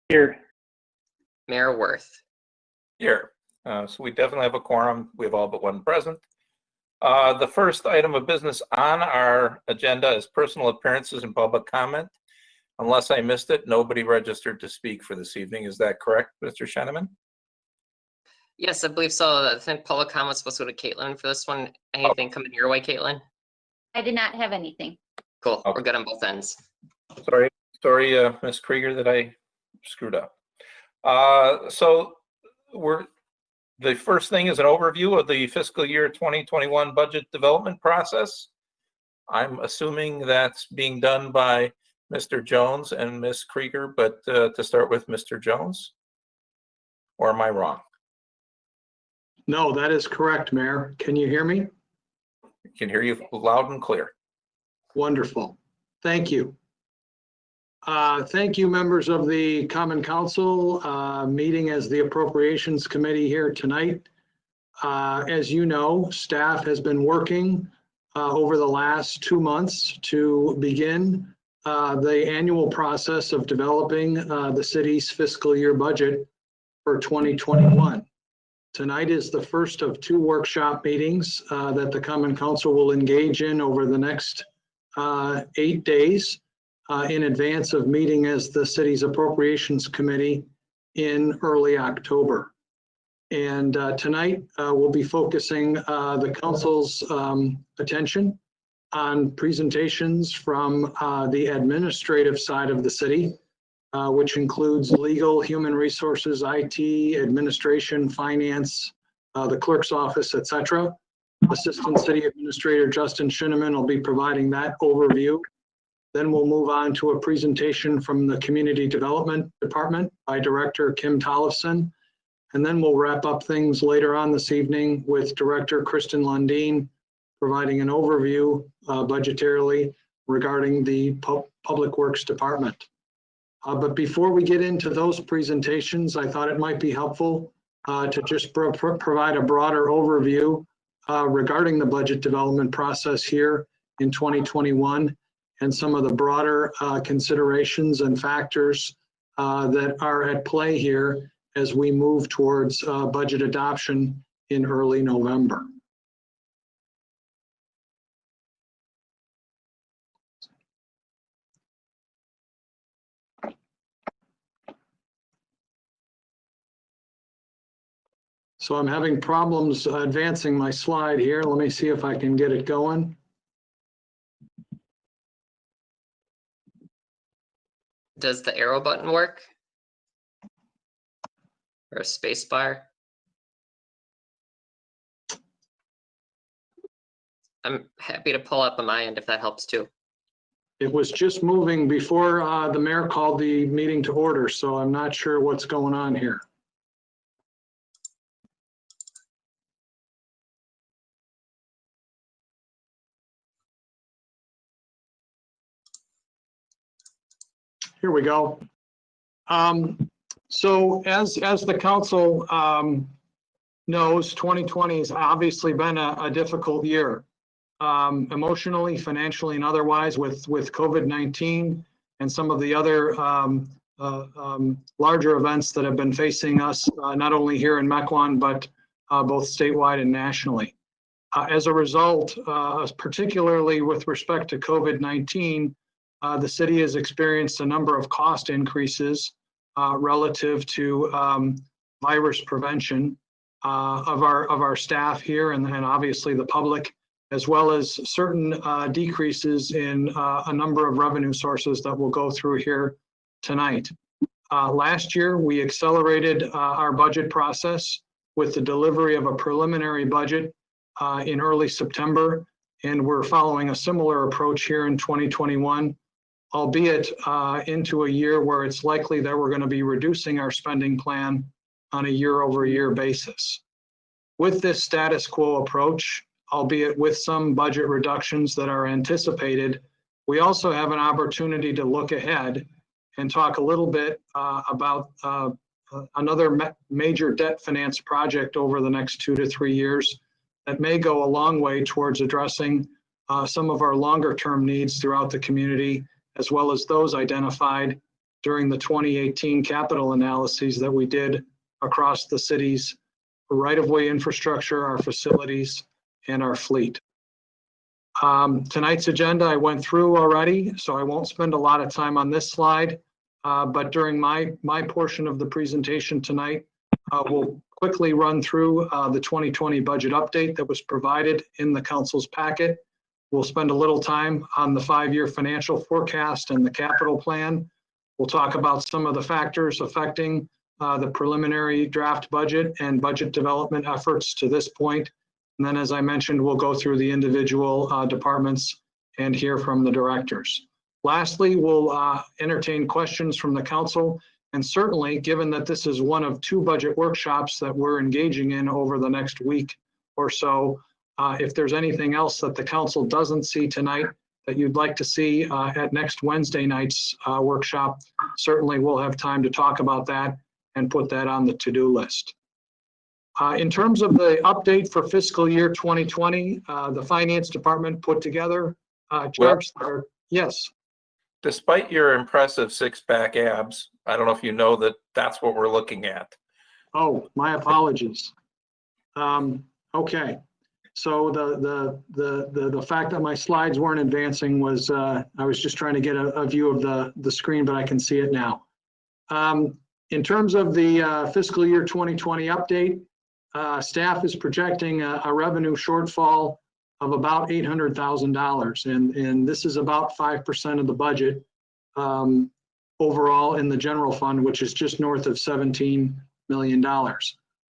Here. Mayor Worth. Here. So we definitely have a quorum. We have all but one present. The first item of business on our agenda is personal appearances and public comment. Unless I missed it, nobody registered to speak for this evening. Is that correct, Mr. Sheneman? Yes, I believe so. I think public comment's supposed to go to Caitlin for this one. Anything coming your way, Caitlin? I did not have anything. Cool. Okay. We're good on both ends. Sorry, Ms. Krieger, that I screwed up. So the first thing is an overview of the fiscal year 2021 budget development process. I'm assuming that's being done by Mr. Jones and Ms. Krieger, but to start with Mr. Jones, or am I wrong? No, that is correct, Mayor. Can you hear me? I can hear you loud and clear. Wonderful. Thank you. Thank you, members of the Common Council, meeting as the Appropriations Committee here tonight. As you know, staff has been working over the last 2 months to begin the annual process of developing the city's fiscal year budget for 2021. Tonight is the first of 2 workshop meetings that the Common Council will engage in over the next 8 days in advance of meeting as the city's Appropriations Committee in early October. And tonight we'll be focusing the council's attention on presentations from the administrative side of the city, which includes legal, human resources, IT, administration, finance, the clerk's office, etc. Assistant City Administrator Justin Sheneman will be providing that overview. Then we'll move on to a presentation from the Community Development Department by Director Kim Tollefson. And then we'll wrap up things later on this evening with Director Kristen Lundeen providing an overview budgetarily regarding the Public Works Department. But before we get into those presentations, I thought it might be helpful to just provide a broader overview regarding the budget development process here in 2021 and some of the broader considerations and factors that are at play here as we move towards budget adoption in early November. So I'm having problems advancing my slide here. Let me see if I can get it going. Does the arrow button work? Or a space bar? I'm happy to pull up on my end if that helps too. It was just moving before the mayor called the meeting to order, so I'm not sure what's going on here. Here we go. So as the council knows, 2020 has obviously been a difficult year, emotionally, financially, and otherwise with COVID-19 and some of the other larger events that have been facing us, not only here in Mequon, but both statewide and nationally. As a result, particularly with respect to COVID-19, the city has experienced a number of cost increases relative to virus prevention of our staff here and obviously the public, as well as certain decreases in a number of revenue sources that we'll go through here tonight. Last year, we accelerated our budget process with the delivery of a preliminary budget in early September, and we're following a similar approach here in 2021. Albeit into a year where it's likely that we're going to be reducing our spending plan on a year-over-year basis. With this status quo approach, albeit with some budget reductions that are anticipated, we also have an opportunity to look ahead and talk a little bit about another major debt finance project over the next 2 to 3 years that may go a long way towards addressing some of our longer-term needs throughout the community, as well as those identified during the 2018 capital analyses that we did across the city's right-of-way infrastructure, our facilities, and our fleet. Tonight's agenda I went through already, so I won't spend a lot of time on this slide. But during my portion of the presentation tonight, we'll quickly run through the 2020 budget update that was provided in the council's packet. We'll spend a little time on the 5-year financial forecast and the capital plan. We'll talk about some of the factors affecting the preliminary draft budget and budget development efforts to this point. And then, as I mentioned, we'll go through the individual departments and hear from the directors. Lastly, we'll entertain questions from the council. And certainly, given that this is one of 2 budget workshops that we're engaging in over the next week or so, if there's anything else that the council doesn't see tonight that you'd like to see at next Wednesday night's workshop, certainly we'll have time to talk about that and put that on the to-do list. In terms of the update for fiscal year 2020, the finance department put together charts that are, yes. Despite your impressive 6-pack abs, I don't know if you know that that's what we're looking at. Oh, my apologies. Okay, so the fact that my slides weren't advancing was I was just trying to get a view of the screen, but I can see it now. In terms of the fiscal year 2020 update, staff is projecting a revenue shortfall of about $800,000, and this is about 5% of the budget overall in the general fund, which is just north of $17 million.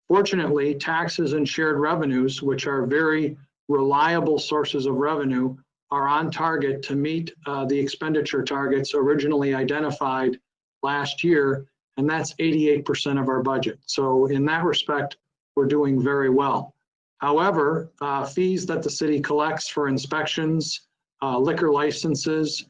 Fortunately, taxes and shared revenues, which are very reliable sources of revenue, are on target to meet the expenditure targets originally identified last year, and that's 88% of our budget. So in that respect, we're doing very well. However, fees that the city collects for inspections, liquor licenses,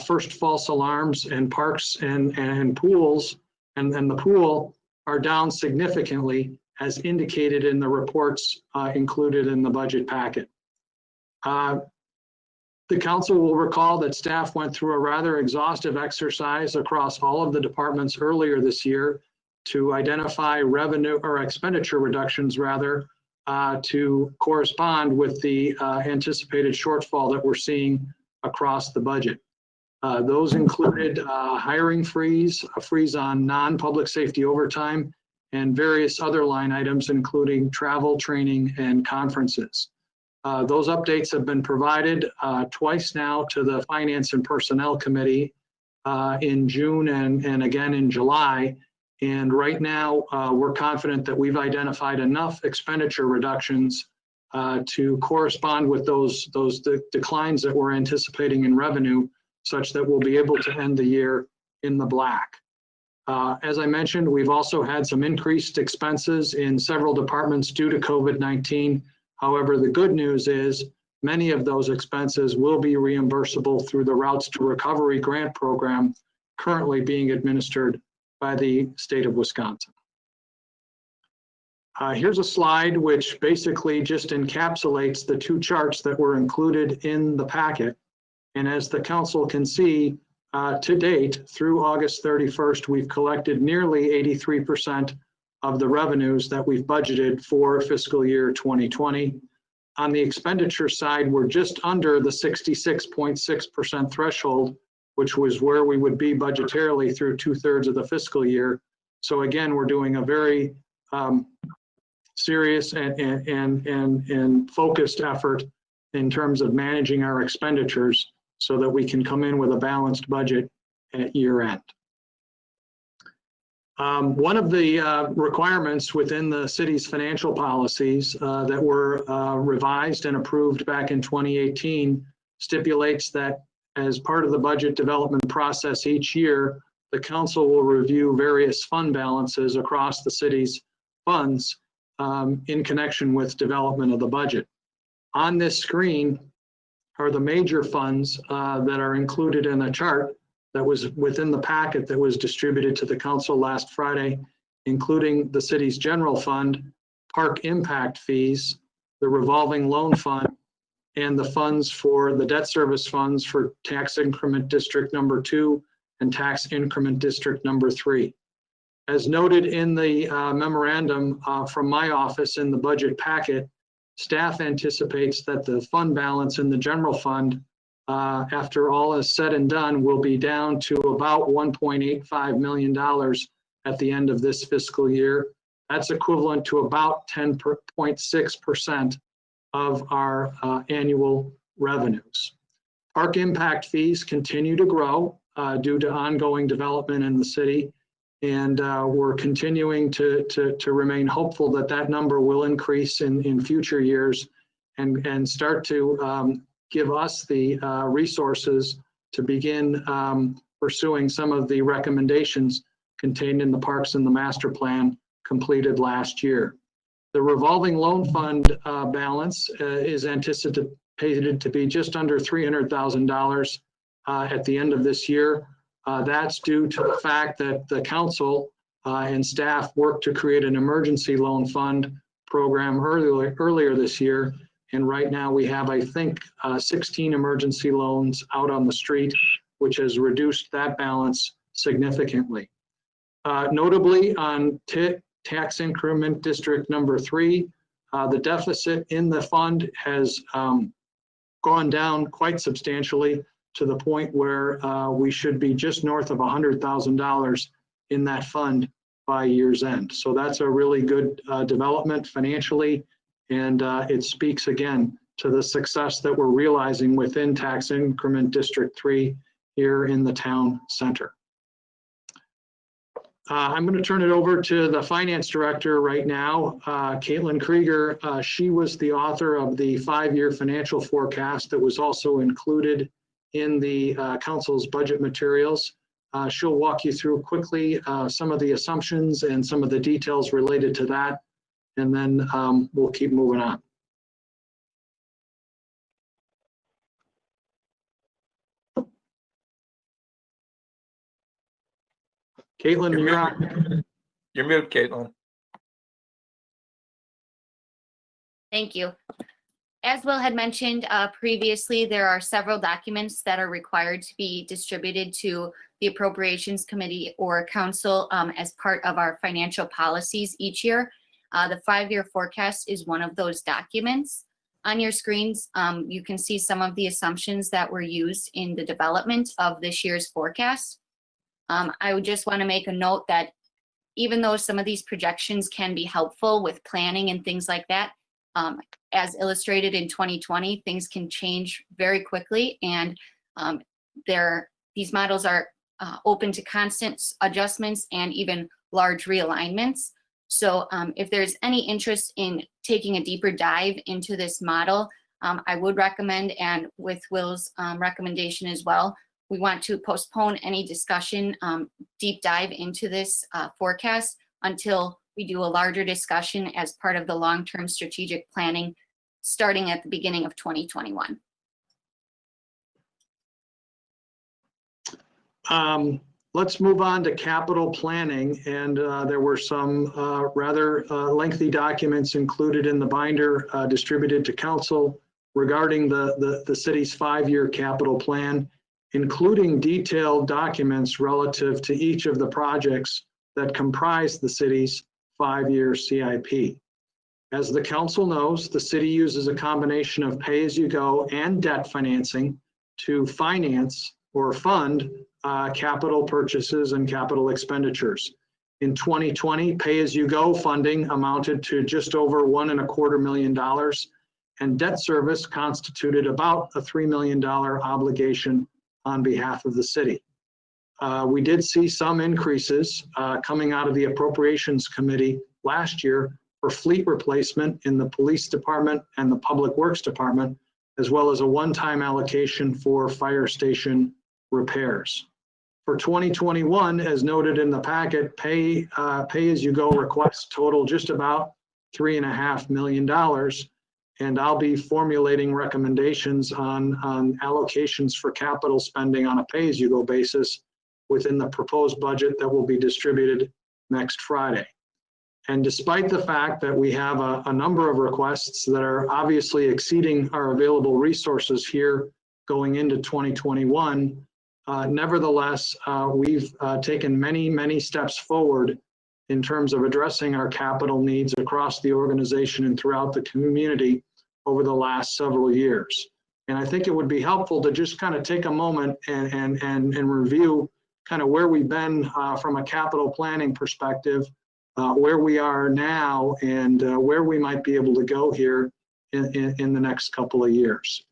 first false alarms, and parks and pools, and the pool are down significantly, as indicated in the reports included in the budget packet. The council will recall that staff went through a rather exhaustive exercise across all of the departments earlier this year to identify revenue or expenditure reductions, rather, to correspond with the anticipated shortfall that we're seeing across the budget. Those included hiring freeze, a freeze on non-public safety overtime, and various other line items, including travel, training, and conferences. Those updates have been provided twice now to the Finance and Personnel Committee in June and again in July. And right now, we're confident that we've identified enough expenditure reductions to correspond with those declines that we're anticipating in revenue, such that we'll be able to end the year in the black. As I mentioned, we've also had some increased expenses in several departments due to COVID-19. However, the good news is many of those expenses will be reimbursable through the Routes to Recovery grant program currently being administered by the state of Wisconsin. Here's a slide which basically just encapsulates the 2 charts that were included in the packet. And as the council can see, to date, through August 31st, we've collected nearly 83% of the revenues that we've budgeted for fiscal year 2020. On the expenditure side, we're just under the 66.6% threshold, which was where we would be budgetarily through 2/3 of the fiscal year. So again, we're doing a very serious and focused effort in terms of managing our expenditures so that we can come in with a balanced budget at year end. One of the requirements within the city's financial policies that were revised and approved back in 2018 stipulates that as part of the budget development process each year, the council will review various fund balances across the city's funds in connection with development of the budget. On this screen are the major funds that are included in a chart that was within the packet that was distributed to the council last Friday, including the city's general fund, park impact fees, the revolving loan fund, and the funds for the debt service funds for tax increment district number 2 and Tax Increment District Number 3. As noted in the memorandum from my office in the budget packet, staff anticipates that the fund balance in the general fund, after all is said and done, will be down to about $1.85 million at the end of this fiscal year. That's equivalent to about 10.6% of our annual revenues. Park impact fees continue to grow due to ongoing development in the city. And we're continuing to remain hopeful that that number will increase in future years and start to give us the resources to begin pursuing some of the recommendations contained in the Parks and the Master Plan completed last year. The revolving loan fund balance is anticipated to be just under $300,000 at the end of this year. That's due to the fact that the council and staff worked to create an emergency loan fund program earlier this year. And right now we have, I think, 16 emergency loans out on the street, which has reduced that balance significantly. Notably, on Tax Increment District Number 3, the deficit in the fund has gone down quite substantially to the point where we should be just north of $100,000 in that fund by year's end. So that's a really good development financially, and it speaks again to the success that we're realizing within Tax Increment District 3 here in the town center. I'm going to turn it over to the finance director right now, Caitlin Krieger. She was the author of the 5-year financial forecast that was also included in the council's budget materials. She'll walk you through quickly some of the assumptions and some of the details related to that, and then we'll keep moving on. Caitlin, you're on. You're muted, Caitlin. Thank you. As Will had mentioned previously, there are several documents that are required to be distributed to the Appropriations Committee or Council as part of our financial policies each year. The 5-year forecast is one of those documents. On your screens, you can see some of the assumptions that were used in the development of this year's forecast. I would just want to make a note that even though some of these projections can be helpful with planning and things like that, as illustrated in 2020, things can change very quickly, and these models are open to constant adjustments and even large realignments. So if there's any interest in taking a deeper dive into this model, I would recommend, and with Will's recommendation as well, we want to postpone any discussion, deep dive into this forecast until we do a larger discussion as part of the long-term strategic planning starting at the beginning of 2021. Let's move on to capital planning, and there were some rather lengthy documents included in the binder distributed to council regarding the city's 5-year capital plan, including detailed documents relative to each of the projects that comprise the city's 5-year CIP. As the council knows, the city uses a combination of pay-as-you-go and debt financing to finance or fund capital purchases and capital expenditures. In 2020, pay-as-you-go funding amounted to just over $1.25 million, and debt service constituted about a $3 million obligation on behalf of the city. We did see some increases coming out of the Appropriations Committee last year for fleet replacement in the police department and the public works department, as well as a one-time allocation for fire station repairs. For 2021, as noted in the packet, pay-as-you-go requests total just about $3.5 million. And I'll be formulating recommendations on allocations for capital spending on a pay-as-you-go basis within the proposed budget that will be distributed next Friday. And despite the fact that we have a number of requests that are obviously exceeding our available resources here going into 2021, Nevertheless, we've taken many steps forward in terms of addressing our capital needs across the organization and throughout the community over the last several years. And I think it would be helpful to just kind of take a moment and review kind of where we've been from a capital planning perspective, where we are now, and where we might be able to go here in the next couple of years.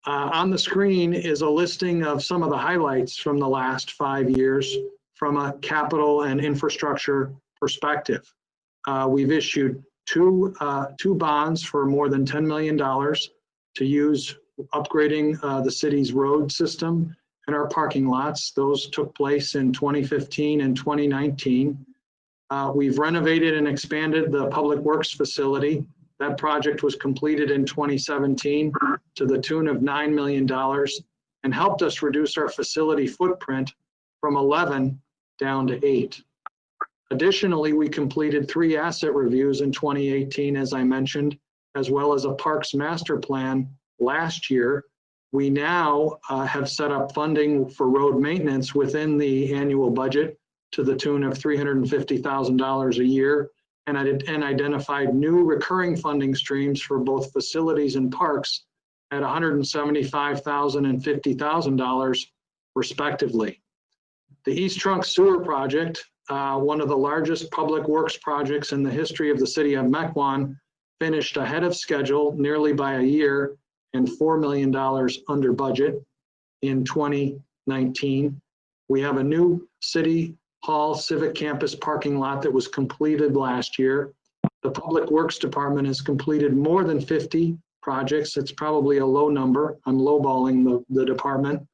On the screen is a listing of some of the highlights from the last 5 years from a capital and infrastructure perspective. We've issued two bonds for more than $10 million to use upgrading the city's road system and our parking lots. Those took place in 2015 and 2019. We've renovated and expanded the Public Works facility. That project was completed in 2017 to the tune of $9 million and helped us reduce our facility footprint from 11 down to 8. Additionally, we completed 3 asset reviews in 2018, as I mentioned, as well as a parks master plan last year. We now have set up funding for road maintenance within the annual budget to the tune of $350,000 a year, and identified new recurring funding streams for both facilities and parks at $175,000 and $50,000 respectively. The East Trunk Sewer Project, one of the largest public works projects in the history of the city of Mequon, finished ahead of schedule nearly by a year and $4 million under budget in 2019. We have a new City Hall Civic Campus parking lot that was completed last year. The Public Works Department has completed more than 50 projects. It's probably a low number. I'm lowballing the department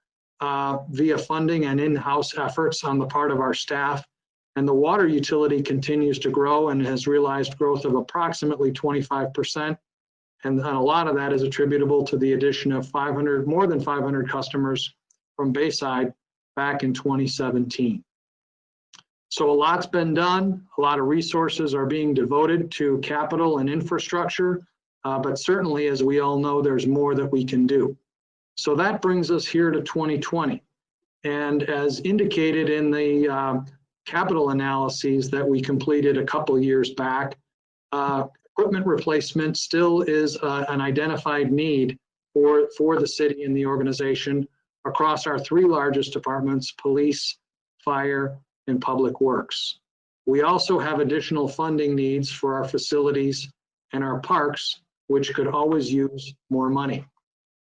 via funding and in-house efforts on the part of our staff. And the water utility continues to grow and has realized growth of approximately 25%. And a lot of that is attributable to the addition of more than 500 customers from Bayside back in 2017. So a lot's been done. A lot of resources are being devoted to capital and infrastructure, but certainly, as we all know, there's more that we can do. So that brings us here to 2020. And as indicated in the capital analyses that we completed a couple years back, equipment replacement still is an identified need for the city and the organization across our 3 largest departments: police, fire, and public works. We also have additional funding needs for our facilities and our parks, which could always use more money.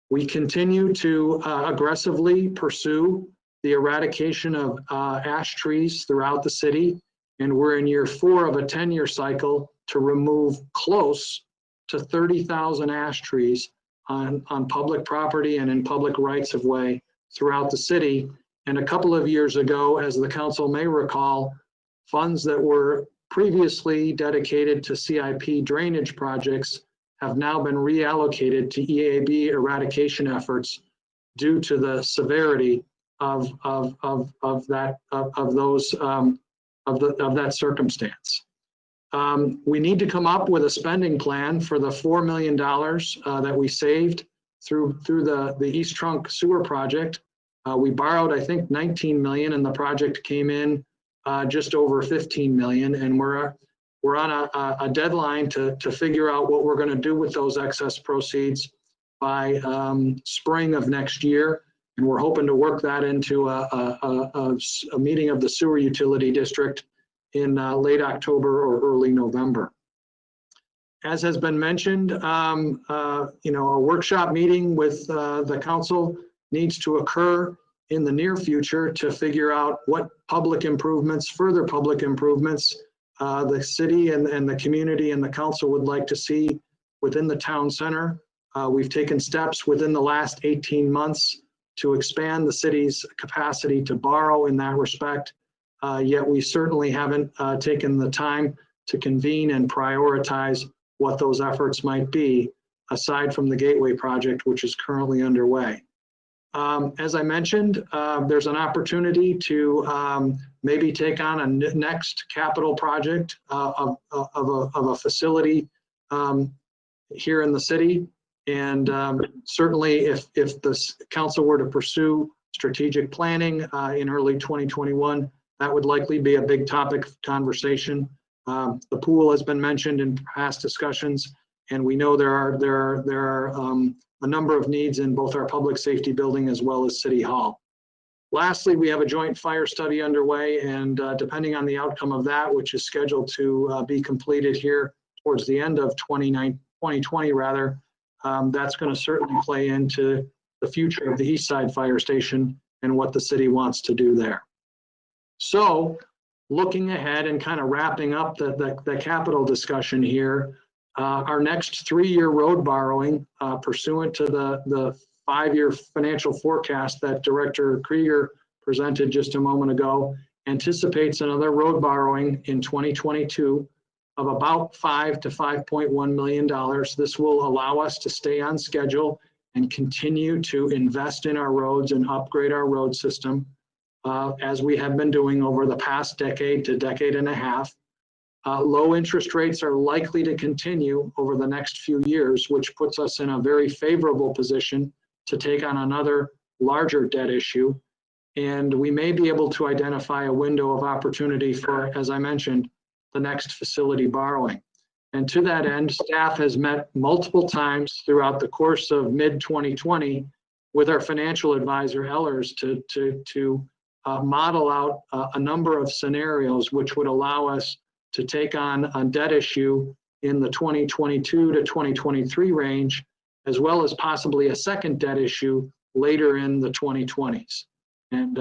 We continue to aggressively pursue the eradication of ash trees throughout the city, and we're in year 4 of a 10-year cycle to remove close to 30,000 ash trees on public property and in public rights of way throughout the city. And a couple of years ago, as the council may recall, funds that were previously dedicated to CIP drainage projects have now been reallocated to EAB eradication efforts due to the severity of that circumstance. We need to come up with a spending plan for the $4 million that we saved through the East Trunk Sewer Project. We borrowed, I think, $19 million, and the project came in just over $15 million, and we're on a deadline to figure out what we're going to do with those excess proceeds by spring of next year, and we're hoping to work that into a meeting of the sewer utility district in late October or early November. As has been mentioned, a workshop meeting with the council needs to occur in the near future to figure out what further public improvements the city and the community and the council would like to see within the town center. We've taken steps within the last 18 months to expand the city's capacity to borrow in that respect, yet we certainly haven't taken the time to convene and prioritize what those efforts might be, aside from the Gateway project, which is currently underway. As I mentioned, there's an opportunity to maybe take on a next capital project of a facility here in the city. And certainly if the council were to pursue strategic planning in early 2021. That would likely be a big topic of conversation. The pool has been mentioned in past discussions, and we know there are a number of needs in both our public safety building as well as City Hall. Lastly, we have a joint fire study underway, and depending on the outcome of that, which is scheduled to be completed here towards the end of 2020 rather, that's going to certainly play into the future of the East Side Fire Station and what the city wants to do there. So looking ahead and kind of wrapping up the capital discussion here, our next 3-year road borrowing pursuant to the 5-year financial forecast that Director Krieger presented just a moment ago anticipates another road borrowing in 2022 of about $5 to $5.1 million. This will allow us to stay on schedule and continue to invest in our roads and upgrade our road system as we have been doing over the past decade to decade and a half. Low interest rates are likely to continue over the next few years, which puts us in a very favorable position to take on another larger debt issue. And we may be able to identify a window of opportunity for, as I mentioned, the next facility borrowing. And to that end, staff has met multiple times throughout the course of mid-2020 with our financial advisor, Ellers, to model out a number of scenarios which would allow us to take on a debt issue in the 2022 to 2023 range, as well as possibly a second debt issue later in the 2020s. And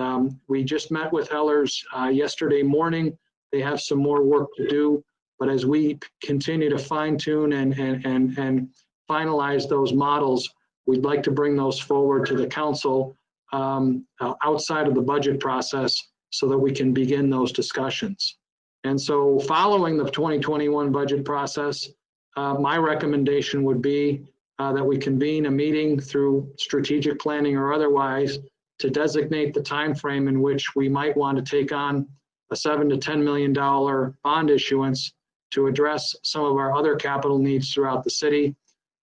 we just met with Ellers yesterday morning. They have some more work to do, but as we continue to fine tune and finalize those models, we'd like to bring those forward to the council outside of the budget process so that we can begin those discussions. And so following the 2021 budget process, my recommendation would be that we convene a meeting through strategic planning or otherwise to designate the time frame in which we might want to take on a $7 to $10 million bond issuance to address some of our other capital needs throughout the city.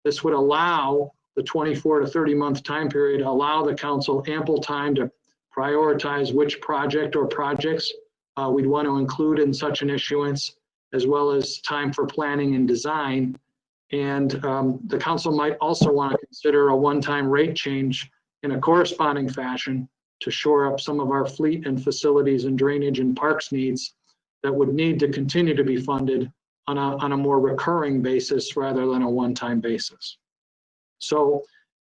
This would allow the 24 to 30 month time period, allow the council ample time to prioritize which project or projects we'd want to include in such an issuance, as well as time for planning and design. And the council might also want to consider a one-time rate change in a corresponding fashion to shore up some of our fleet and facilities and drainage and parks needs that would need to continue to be funded on a more recurring basis rather than a one-time basis. So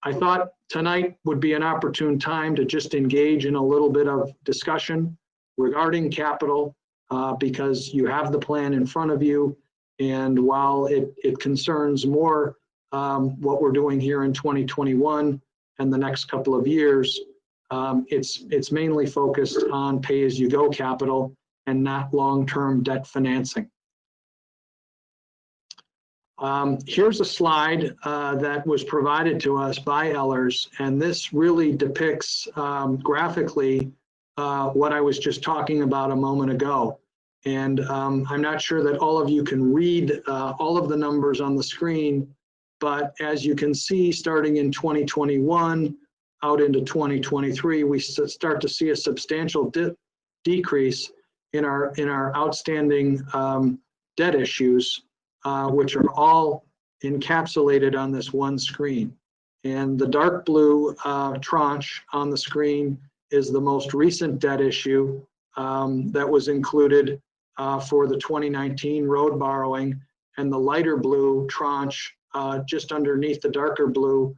I thought tonight would be an opportune time to just engage in a little bit of discussion regarding capital because you have the plan in front of you. And while it concerns more what we're doing here in 2021 and the next couple of years, it's mainly focused on pay-as-you-go capital and not long-term debt financing. Here's a slide that was provided to us by Ellers, and this really depicts graphically what I was just talking about a moment ago. And I'm not sure that all of you can read all of the numbers on the screen, but as you can see, starting in 2021 out into 2023, we start to see a substantial decrease in our outstanding debt issues, which are all encapsulated on this one screen. And the dark blue tranche on the screen is the most recent debt issue that was included for the 2019 road borrowing, and the lighter blue tranche just underneath the darker blue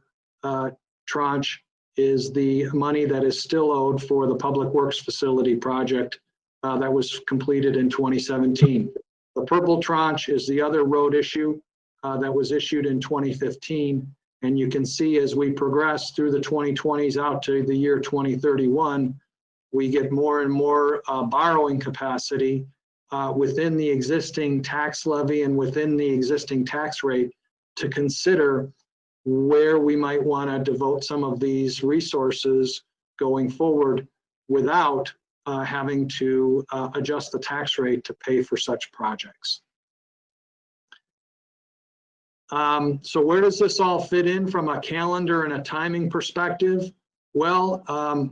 tranche is the money that is still owed for the Public Works Facility project that was completed in 2017. The purple tranche is the other road issue that was issued in 2015. And you can see as we progress through the 2020s out to the year 2031, we get more and more borrowing capacity within the existing tax levy and within the existing tax rate to consider where we might want to devote some of these resources going forward without having to adjust the tax rate to pay for such projects. So where does this all fit in from a calendar and a timing perspective? Well,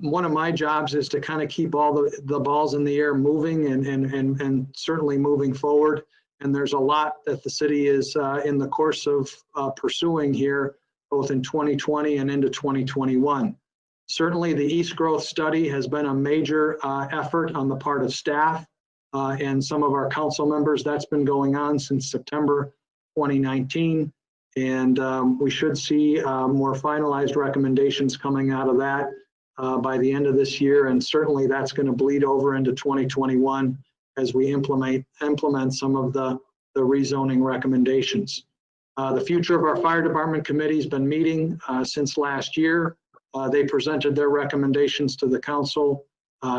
one of my jobs is to kind of keep all the balls in the air moving and certainly moving forward. And there's a lot that the city is in the course of pursuing here, both in 2020 and into 2021. Certainly the East Growth Study has been a major effort on the part of staff and some of our council members. That's been going on since September 2019. And we should see more finalized recommendations coming out of that by the end of this year. And certainly that's going to bleed over into 2021 as we implement some of the rezoning recommendations. The future of our fire department committee has been meeting since last year. They presented their recommendations to the council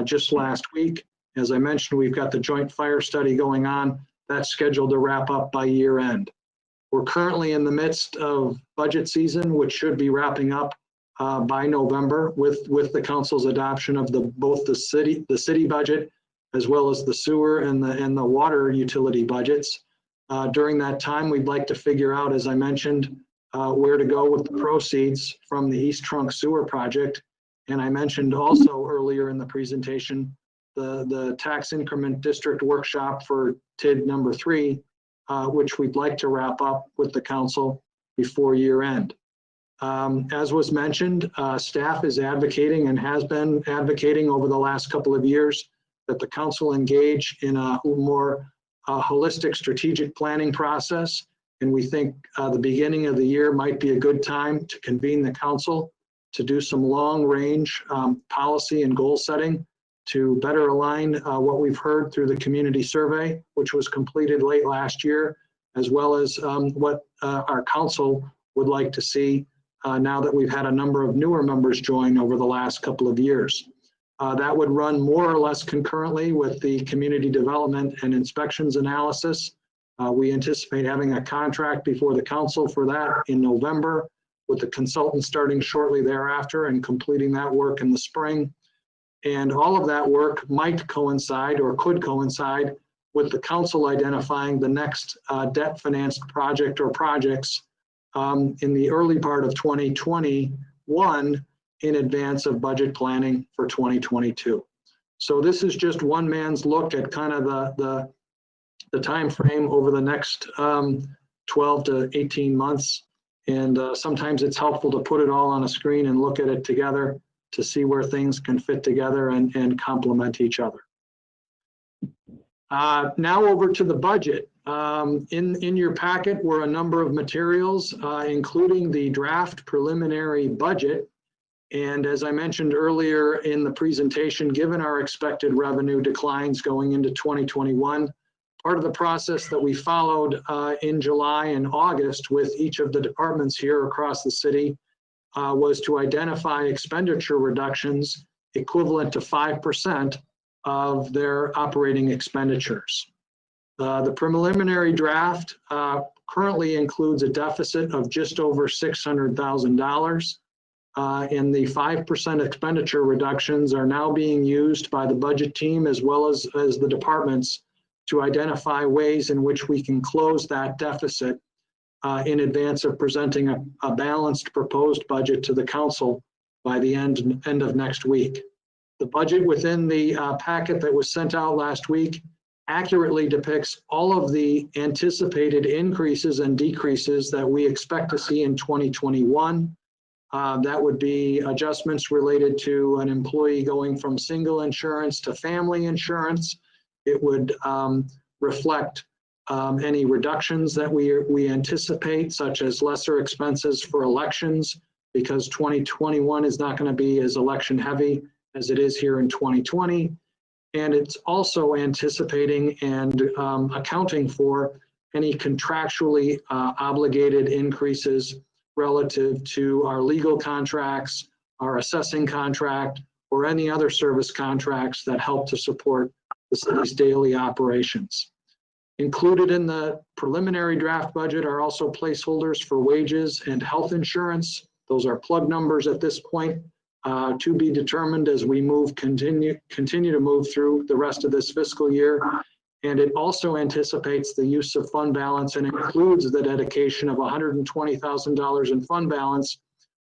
just last week. As I mentioned, we've got the joint fire study going on. That's scheduled to wrap up by year end. We're currently in the midst of budget season, which should be wrapping up by November with the council's adoption of both the city budget as well as the sewer and the water utility budgets. During that time, we'd like to figure out, as I mentioned, where to go with the proceeds from the East Trunk Sewer project. And I mentioned also earlier in the presentation, the tax increment district workshop for TID number 3, which we'd like to wrap up with the council before year end. As was mentioned, staff is advocating and has been advocating over the last couple of years that the council engage in a more holistic strategic planning process. And we think the beginning of the year might be a good time to convene the council to do some long range policy and goal setting to better align what we've heard through the community survey, which was completed late last year, as well as what our council would like to see now that we've had a number of newer members join over the last couple of years. That would run more or less concurrently with the community development and inspections analysis. We anticipate having a contract before the council for that in November, with the consultant starting shortly thereafter and completing that work in the spring. And all of that work might coincide or could coincide with the council identifying the next debt financed project or projects in the early part of 2021 in advance of budget planning for 2022. So this is just one man's look at kind of the time frame over the next 12 to 18 months. And sometimes it's helpful to put it all on a screen and look at it together to see where things can fit together and complement each other. Now over to the budget. In your packet were a number of materials, including the draft preliminary budget. And as I mentioned earlier in the presentation, given our expected revenue declines going into 2021, part of the process that we followed in July and August with each of the departments here across the city was to identify expenditure reductions equivalent to 5% of their operating expenditures. The preliminary draft currently includes a deficit of just over $600,000. And the 5% expenditure reductions are now being used by the budget team as well as the departments to identify ways in which we can close that deficit in advance of presenting a balanced proposed budget to the council by the end of next week. The budget within the packet that was sent out last week accurately depicts all of the anticipated increases and decreases that we expect to see in 2021. That would be adjustments related to an employee going from single insurance to family insurance. It would reflect any reductions that we anticipate, such as lesser expenses for elections, because 2021 is not going to be as election heavy as it is here in 2020. And it's also anticipating and accounting for any contractually obligated increases relative to our legal contracts, our assessing contract, or any other service contracts that help to support the city's daily operations. Included in the preliminary draft budget are also placeholders for wages and health insurance. Those are plug numbers at this point to be determined as we continue to move through the rest of this fiscal year. And it also anticipates the use of fund balance and includes the dedication of $120,000 in fund balance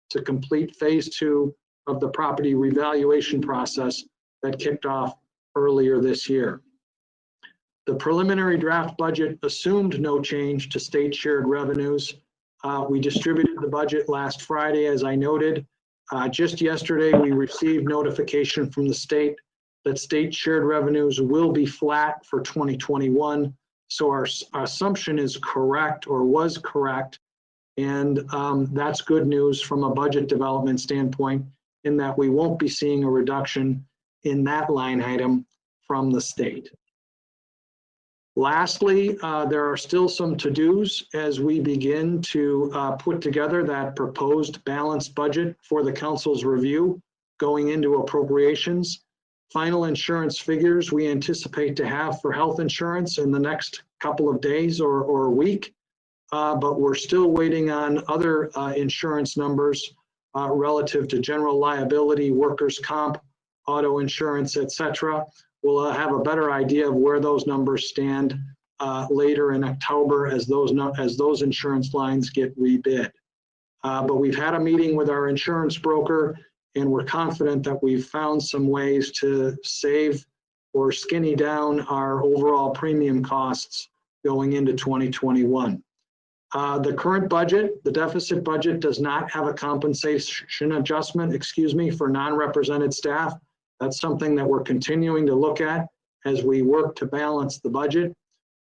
to complete phase 2 of the property revaluation process that kicked off earlier this year. The preliminary draft budget assumed no change to state shared revenues. We distributed the budget last Friday, as I noted. Just yesterday, we received notification from the state that state shared revenues will be flat for 2021. So our assumption is correct, or was correct. And that's good news from a budget development standpoint, in that we won't be seeing a reduction in that line item from the state. Lastly, there are still some to-dos as we begin to put together that proposed balanced budget for the council's review going into appropriations. Final insurance figures we anticipate to have for health insurance in the next couple of days or week, but we're still waiting on other insurance numbers relative to general liability, workers' comp, auto insurance, etc. We'll have a better idea of where those numbers stand later in October as those insurance lines get rebid. But we've had a meeting with our insurance broker, and we're confident that we've found some ways to save or skinny down our overall premium costs going into 2021. The current budget, the deficit budget, does not have a compensation adjustment, for non-represented staff. That's something that we're continuing to look at as we work to balance the budget.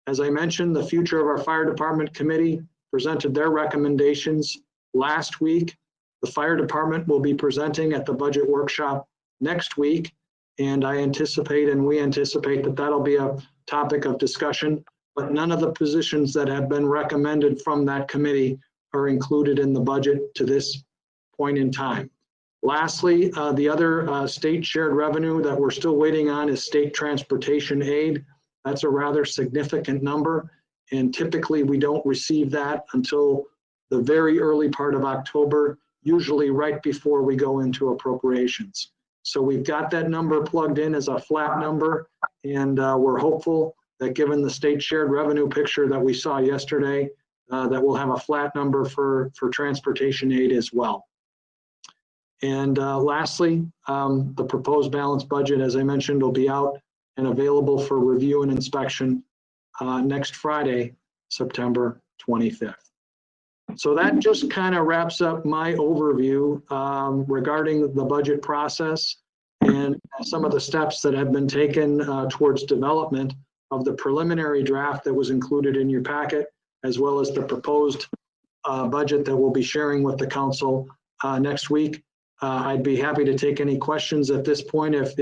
As I mentioned, the future of our fire department committee presented their recommendations last week. The fire department will be presenting at the budget workshop next week, and we anticipate that that'll be a topic of discussion, but none of the positions that have been recommended from that committee are included in the budget to this point in time. Lastly, the other state shared revenue that we're still waiting on is state transportation aid. That's a rather significant number, and typically we don't receive that until the very early part of October, usually right before we go into appropriations. So we've got that number plugged in as a flat number, and we're hopeful that given the state shared revenue picture that we saw yesterday, that we'll have a flat number for transportation aid as well. And lastly, the proposed balanced budget, as I mentioned, will be out and available for review and inspection next Friday, September 25th. So that just kind of wraps up my overview regarding the budget process and some of the steps that have been taken towards development of the preliminary draft that was included in your packet, as well as the proposed budget that we'll be sharing with the council next week. I'd be happy to take any questions at this point if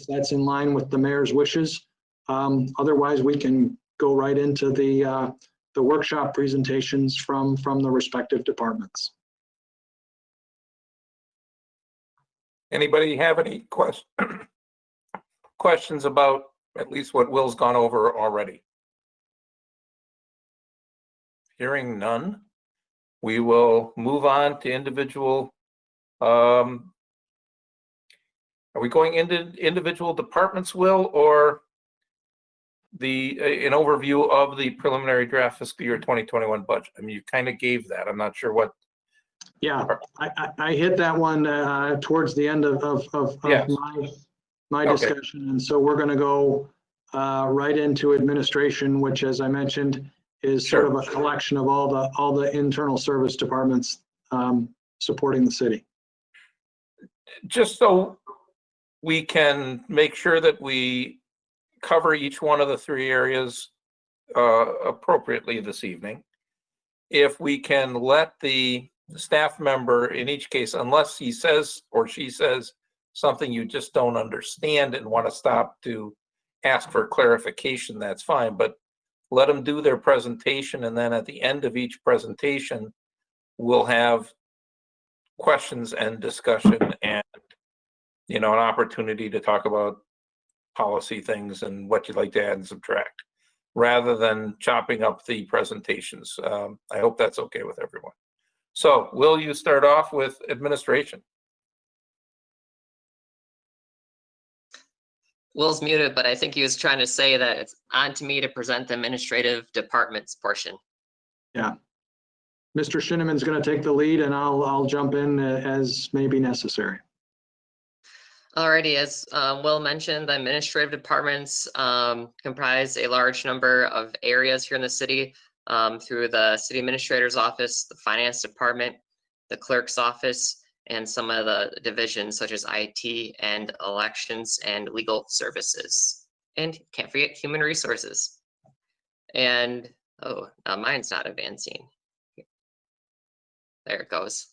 that's in line with the mayor's wishes. Otherwise, we can go right into the workshop presentations from the respective departments. Anybody have any questions about at least what Will's gone over already? Hearing none, we will move on to individual. Are we going into individual departments, Will, or an overview of the preliminary draft fiscal year 2021 budget? I mean, you kind of gave that. I'm not sure what. Yeah, I hit that one towards the end of Yes. my discussion, and so we're going to go right into administration, which, as I mentioned, is sort of a collection of all the internal service departments supporting the city. Just so we can make sure that we cover each one of the three areas appropriately this evening, if we can let the staff member, in each case, unless he says or she says something you just don't understand and want to stop to ask for clarification, that's fine, but let them do their presentation, and then at the end of each presentation, we'll have questions and discussion and, an opportunity to talk about policy things and what you'd like to add and subtract, rather than chopping up the presentations. I hope that's okay with everyone. So will you start off with administration? Will's muted, but I think he was trying to say that it's on to me to present the administrative departments portion. Yeah. Mr. Shinneman's going to take the lead, and I'll jump in as may be necessary. Alrighty, as Will mentioned, the administrative departments comprise a large number of areas here in the city through the city administrator's office, the finance department, the clerk's office, and some of the divisions such as IT and elections and legal services. And can't forget human resources. And, oh, mine's not advancing. There it goes.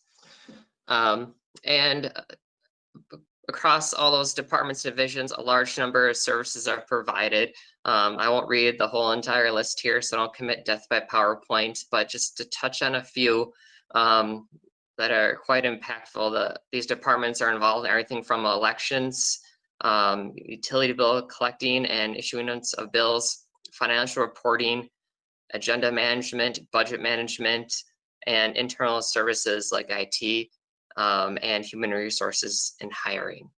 And across all those departments, divisions, a large number of services are provided. I won't read the whole entire list here, so don't commit death by PowerPoint, but just to touch on a few that are quite impactful. These departments are involved in everything from elections, utility bill collecting and issuance of bills, financial reporting, agenda management, budget management, and internal services like IT, and human resources and hiring.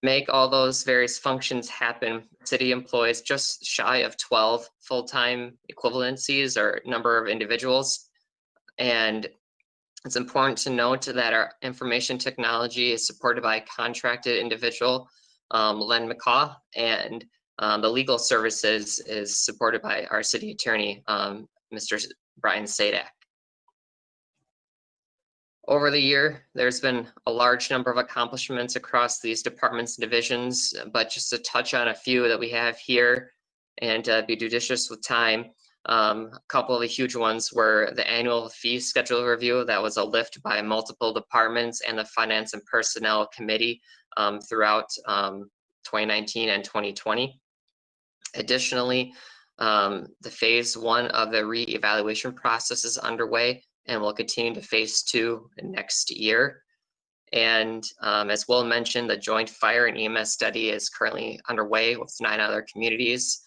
Make all those various functions happen, city employs just shy of 12 full-time equivalencies or number of individuals. And it's important to note that our information technology is supported by a contracted individual, Len Mequon, and the legal services is supported by our city attorney, Mr. Brian Sadak. Over the year, there's been a large number of accomplishments across these departments and divisions, but just to touch on a few that we have here and be judicious with time, a couple of the huge ones were the annual fee schedule review. That was a lift by multiple departments and the Finance and Personnel Committee throughout 2019 and 2020. Additionally, the phase 1 of the reevaluation process is underway and will continue to phase 2 next year. And as Will mentioned, the joint fire and EMS study is currently underway with 9 other communities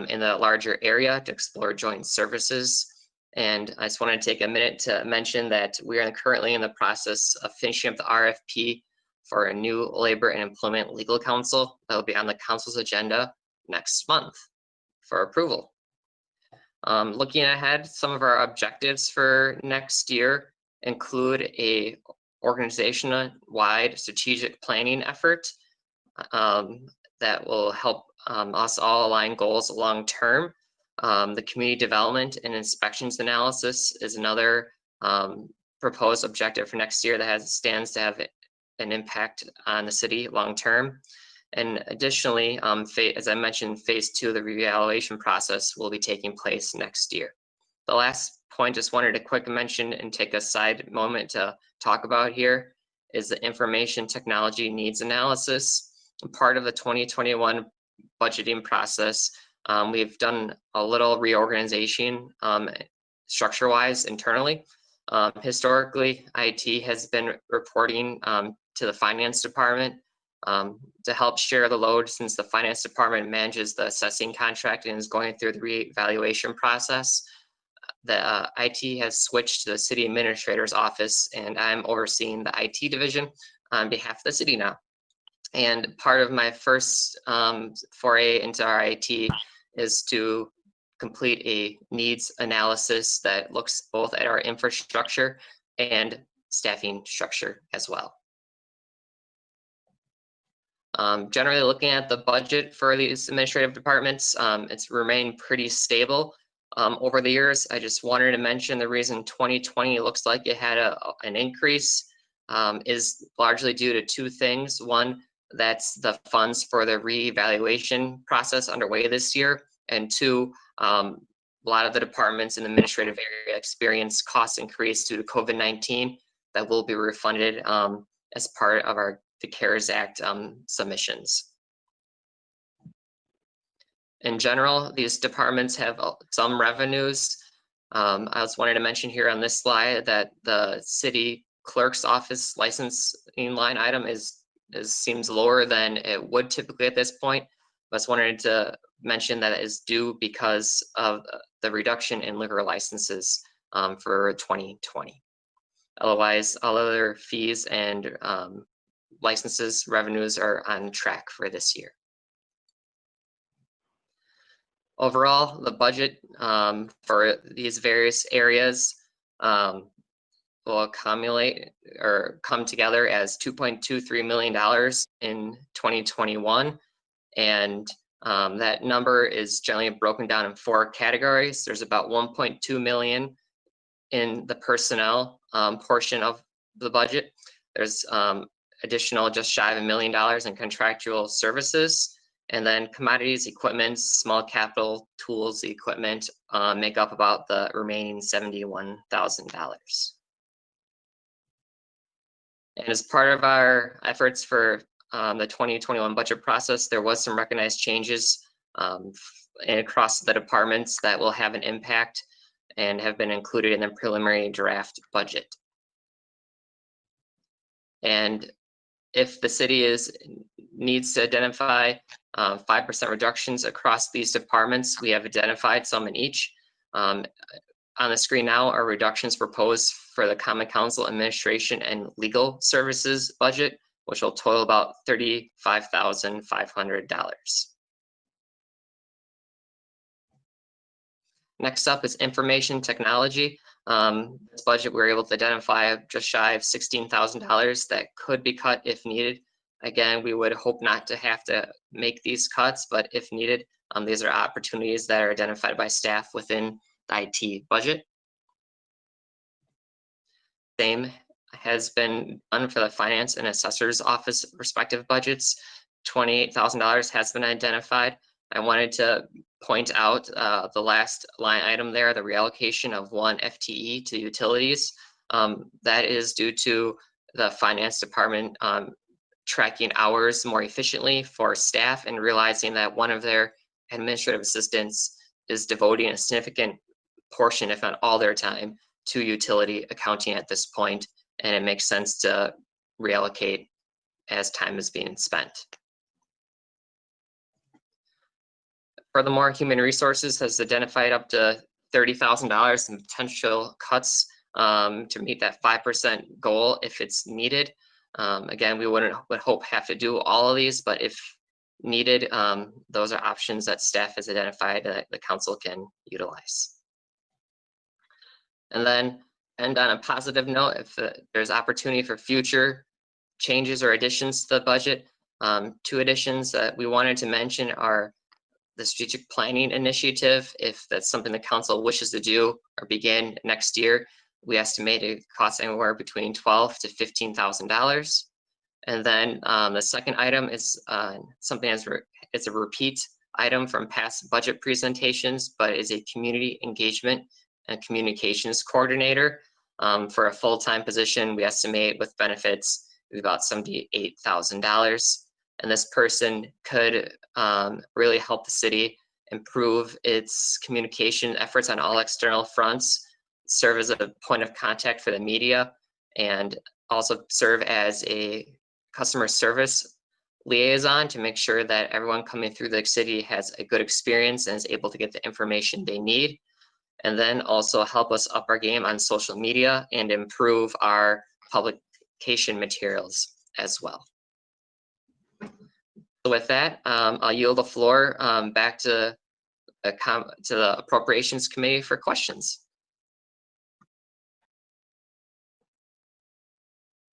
in the larger area to explore joint services. And I just want to take a minute to mention that we are currently in the process of finishing up the RFP for a new labor and employment legal counsel that will be on the council's agenda next month for approval. Looking ahead, some of our objectives for next year include a organization-wide strategic planning effort that will help us all align goals long-term. The community development and inspections analysis is another proposed objective for next year that stands to have an impact on the city long-term. And additionally, as I mentioned, phase 2 of the reevaluation process will be taking place next year. The last point, just wanted to quick mention and take a side moment to talk about here is the information technology needs analysis. Part of the 2021 budgeting process, we've done a little reorganization structure-wise internally. Historically, IT has been reporting to the finance department to help share the load, since the finance department manages the assessing contract and is going through the reevaluation process. The IT has switched to the city administrator's office, and I'm overseeing the IT division on behalf of the city now. And part of my first foray into our IT is to complete a needs analysis that looks both at our infrastructure and staffing structure as well. Generally looking at the budget for these administrative departments, it's remained pretty stable over the years. I just wanted to mention the reason 2020 looks like it had an increase is largely due to 2 things. One, that's the funds for the reevaluation process underway this year. And 2, a lot of the departments in the administrative area experienced cost increase due to COVID-19 that will be refunded as part of the CARES Act submissions. In general, these departments have some revenues. I just wanted to mention here on this slide that the city clerk's office licensing line item seems lower than it would typically at this point. I just wanted to mention that it is due because of the reduction in liquor licenses for 2020. Otherwise, all other fees and licenses revenues are on track for this year. Overall, the budget for these various areas will accumulate or come together as $2.23 million in 2021. And that number is generally broken down in 4 categories. There's about 1.2 million in the personnel portion of the budget. There's additional just shy of $1 million in contractual services. And then commodities, equipment, small capital tools, equipment make up about the remaining $71,000. And as part of our efforts for the 2021 budget process, there was some recognized changes across the departments that will have an impact and have been included in the preliminary draft budget. And if the city needs to identify 5% reductions across these departments, we have identified some in each. On the screen now are reductions proposed for the Common Council Administration and Legal Services budget, which will total about $35,500. Next up is information technology. This budget, we were able to identify just shy of $16,000 that could be cut if needed. Again, we would hope not to have to make these cuts, but if needed, these are opportunities that are identified by staff within the IT budget. Same has been done for the finance and assessor's office respective budgets. $28,000 has been identified. I wanted to point out the last line item there, the reallocation of 1 FTE to utilities. That is due to the finance department tracking hours more efficiently for staff and realizing that one of their administrative assistants is devoting a significant portion, if not all their time, to utility accounting at this point, and it makes sense to reallocate as time is being spent. Furthermore, human resources has identified up to $30,000 in potential cuts to meet that 5% goal if it's needed. Again, we would hope have to do all of these, but if needed, those are options that staff has identified that the council can utilize. And then end on a positive note, if there's opportunity for future changes or additions to the budget, 2 additions that we wanted to mention are the strategic planning initiative. If that's something the council wishes to do or begin next year, we estimate it costs anywhere between $12,000 to $15,000. And then the second item is something it's a repeat item from past budget presentations, but is a community engagement and communications coordinator. For a full-time position, we estimate with benefits about $78,000. And this person could really help the city improve its communication efforts on all external fronts, serve as a point of contact for the media, and also serve as a customer service liaison to make sure that everyone coming through the city has a good experience and is able to get the information they need. And then also help us up our game on social media and improve our publication materials as well. So with that, I'll yield the floor back to the Appropriations Committee for questions.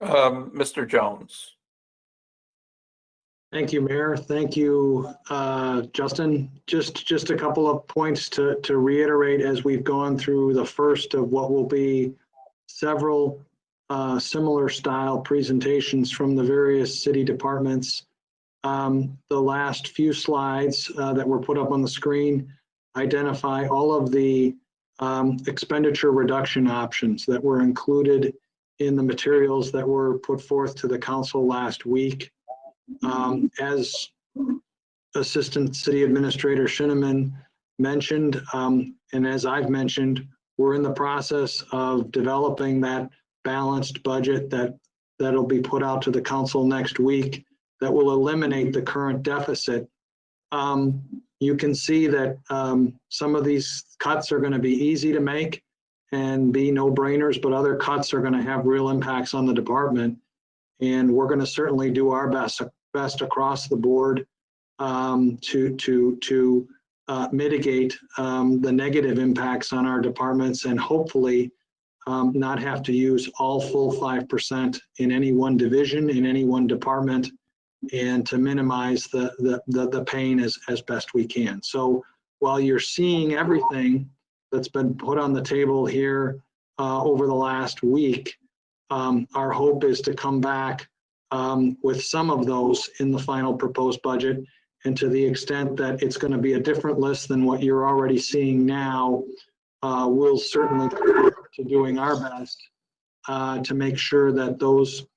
Mr. Jones. Thank you, Mayor. Thank you, Justin. Just a couple of points to reiterate as we've gone through the first of what will be several similar style presentations from the various city departments. The last few slides that were put up on the screen identify all of the expenditure reduction options that were included in the materials that were put forth to the council last week. As Assistant City Administrator Shinneman mentioned, and as I've mentioned, we're in the process of developing that balanced budget that'll be put out to the council next week that will eliminate the current deficit. You can see that some of these cuts are going to be easy to make and be no-brainers, but other cuts are going to have real impacts on the department. And we're going to certainly do our best across the board to mitigate the negative impacts on our departments and hopefully not have to use all full 5% in any one division, in any one department, and to minimize the pain as best we can. So while you're seeing everything that's been put on the table here over the last week, our hope is to come back with some of those in the final proposed budget. And to the extent that it's going to be a different list than what you're already seeing now, we'll certainly commit to doing our best to make sure that those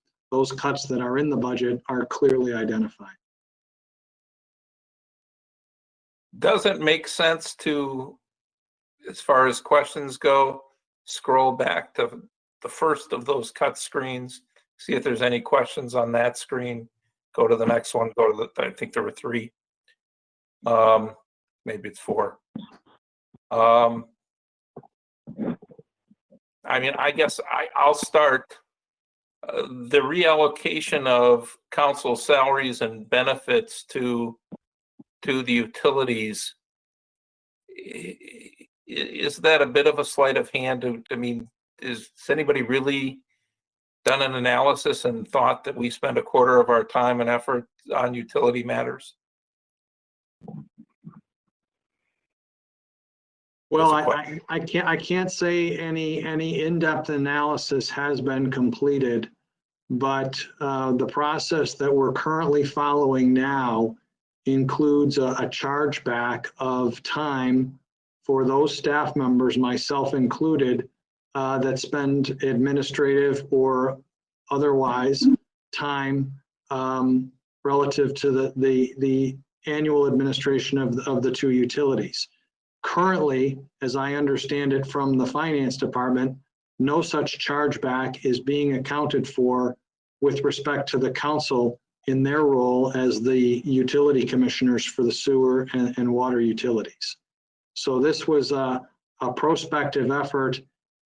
cuts that are in the budget are clearly identified. Does it make sense to, as far as questions go, scroll back to the first of those cut screens, see if there's any questions on that screen, go to the next one, go to the, I think there were 3. Maybe it's 4. I mean, I guess I'll start. The reallocation of council salaries and benefits to the utilities, is that a bit of a sleight of hand? I mean, has anybody really done an analysis and thought that we spend a quarter of our time and effort on utility matters? Well, I can't say any in-depth analysis has been completed, but the process that we're currently following now includes a chargeback of time for those staff members, myself included, that spend administrative or otherwise time relative to the annual administration of the 2 utilities. Currently, as I understand it from the finance department, no such chargeback is being accounted for with respect to the council in their role as the utility commissioners for the sewer and water utilities. So this was a prospective effort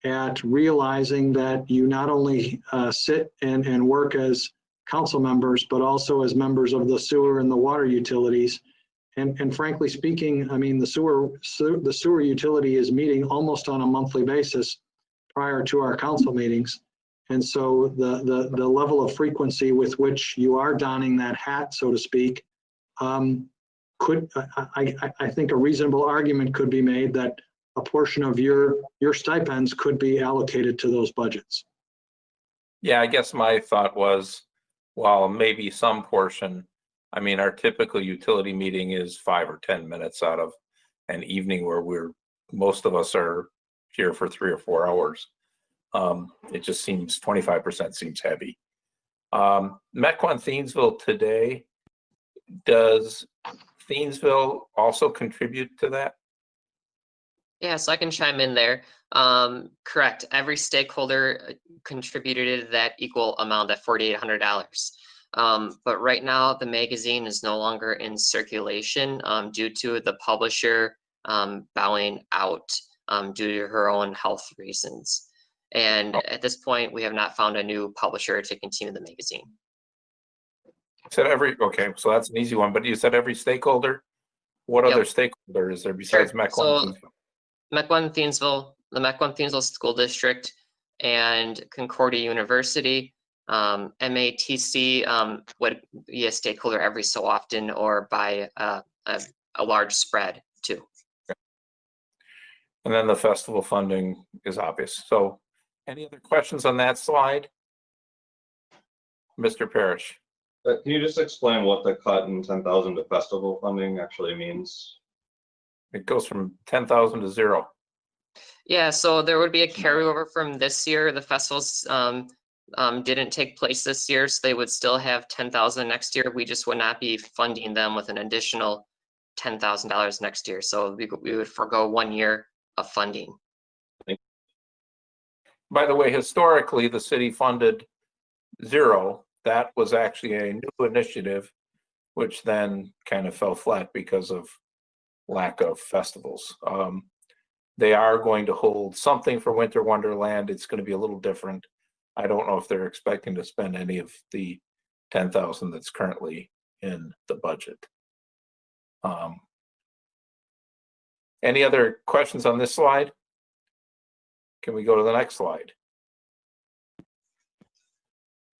at realizing that you not only sit and work as council members, but also as members of the sewer and the water utilities. And frankly speaking, I mean, the sewer utility is meeting almost on a monthly basis prior to our council meetings. And so the level of frequency with which you are donning that hat, so to speak, I think a reasonable argument could be made that a portion of your stipends could be allocated to those budgets. Yeah, I guess my thought was, well, maybe some portion. I mean, our typical utility meeting is 5 or 10 minutes out of an evening where most of us are here for 3 or 4 hours. It just seems 25% seems heavy. Mequon Thiensville today, does Thiensville also contribute to that? Yeah, so I can chime in there. Correct. Every stakeholder contributed that equal amount, that $4,800. But right now, the magazine is no longer in circulation due to the publisher bowing out due to her own health reasons. And at this point, we have not found a new publisher to continue the magazine. You said okay, so that's an easy one, but you said every stakeholder? What other stakeholder is there besides Mequon? So Mequon Thiensville, the Mequon Thiensville School District, and Concordia University. MATC would be a stakeholder every so often or by a large spread too. And then the festival funding is obvious. So any other questions on that slide? Mr. Parrish. Can you just explain what the cut in 10,000 to festival funding actually means? It goes from 10,000 to 0. Yeah, so there would be a carryover from this year. The festivals didn't take place this year, so they would still have 10,000 next year. We just would not be funding them with an additional $10,000 next year. So we would forego 1 year of funding. By the way, historically, the city funded 0. That was actually a new initiative, which then kind of fell flat because of lack of festivals. They are going to hold something for Winter Wonderland. It's going to be a little different. I don't know if they're expecting to spend any of the 10,000 that's currently in the budget. Any other questions on this slide? Can we go to the next slide?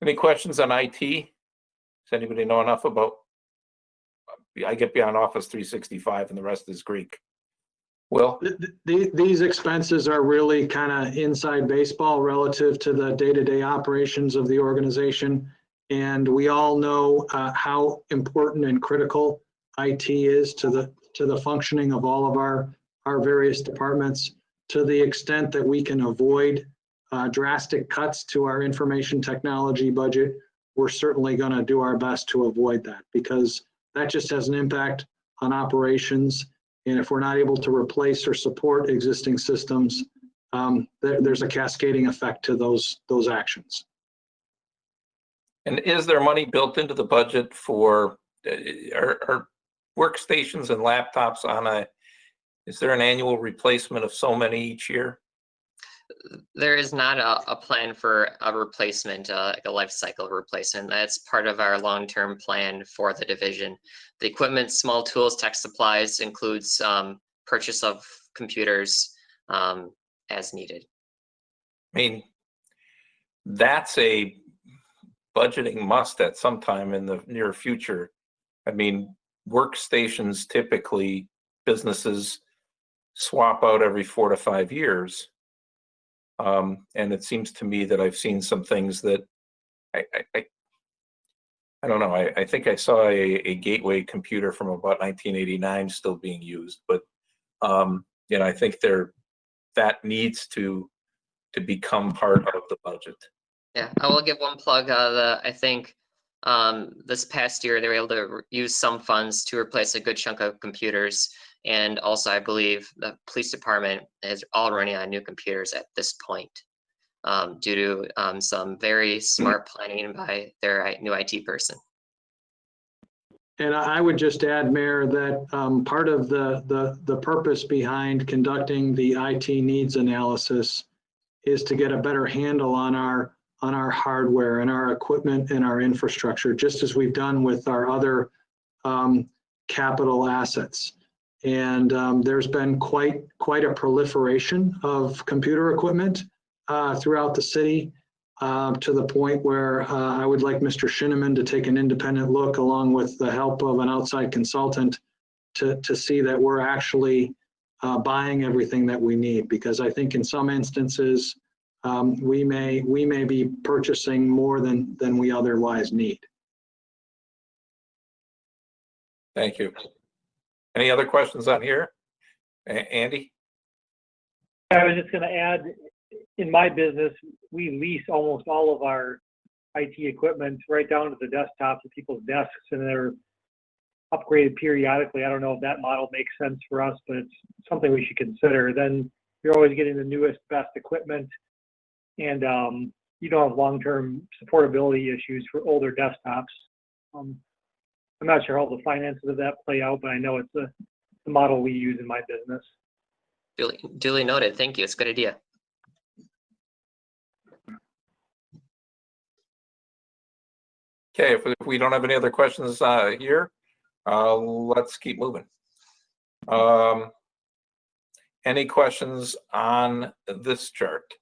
Any questions on IT? Does anybody know enough about? I get beyond Office 365 and the rest is Greek. Will? These expenses are really kind of inside baseball relative to the day-to-day operations of the organization. And we all know how important and critical IT is to the functioning of all of our various departments. To the extent that we can avoid drastic cuts to our information technology budget, we're certainly going to do our best to avoid that, because that just has an impact on operations. And if we're not able to replace or support existing systems, there's a cascading effect to those actions. And is there money built into the budget for are workstations and laptops on is there an annual replacement of so many each year? There is not a plan for a replacement, like a life cycle replacement. That's part of our long-term plan for the division. The equipment, small tools, tech supplies includes purchase of computers as needed. I mean, that's a budgeting must at some time in the near future. I mean, workstations typically businesses swap out every 4 to 5 years. And it seems to me that I've seen some things that I don't know. I think I saw a Gateway computer from about 1989 still being used, but you know, I think that needs to become part of the budget. Yeah, I will give one plug. I think this past year they were able to use some funds to replace a good chunk of computers. And also, I believe the police department is all running on new computers at this point due to some very smart planning by their new IT person. And I would just add, Mayor, that part of the purpose behind conducting the IT needs analysis is to get a better handle on our hardware and our equipment and our infrastructure, just as we've done with our other capital assets. And there's been quite a proliferation of computer equipment throughout the city to the point where I would like Mr. Shinneman to take an independent look, along with the help of an outside consultant, to see that we're actually buying everything that we need. Because I think in some instances, we may be purchasing more than we otherwise need. Thank you. Any other questions on here? Andy? I was just going to add, in my business, we lease almost all of our IT equipment right down to the desktops of people's desks, and they're upgraded periodically. I don't know if that model makes sense for us, but it's something we should consider. Then you're always getting the newest, best equipment, and you don't have long-term supportability issues for older desktops. I'm not sure how the finances of that play out, but I know it's the model we use in my business. Duly noted. Thank you. It's a good idea. Okay, if we don't have any other questions here, let's keep moving. Any questions on this chart?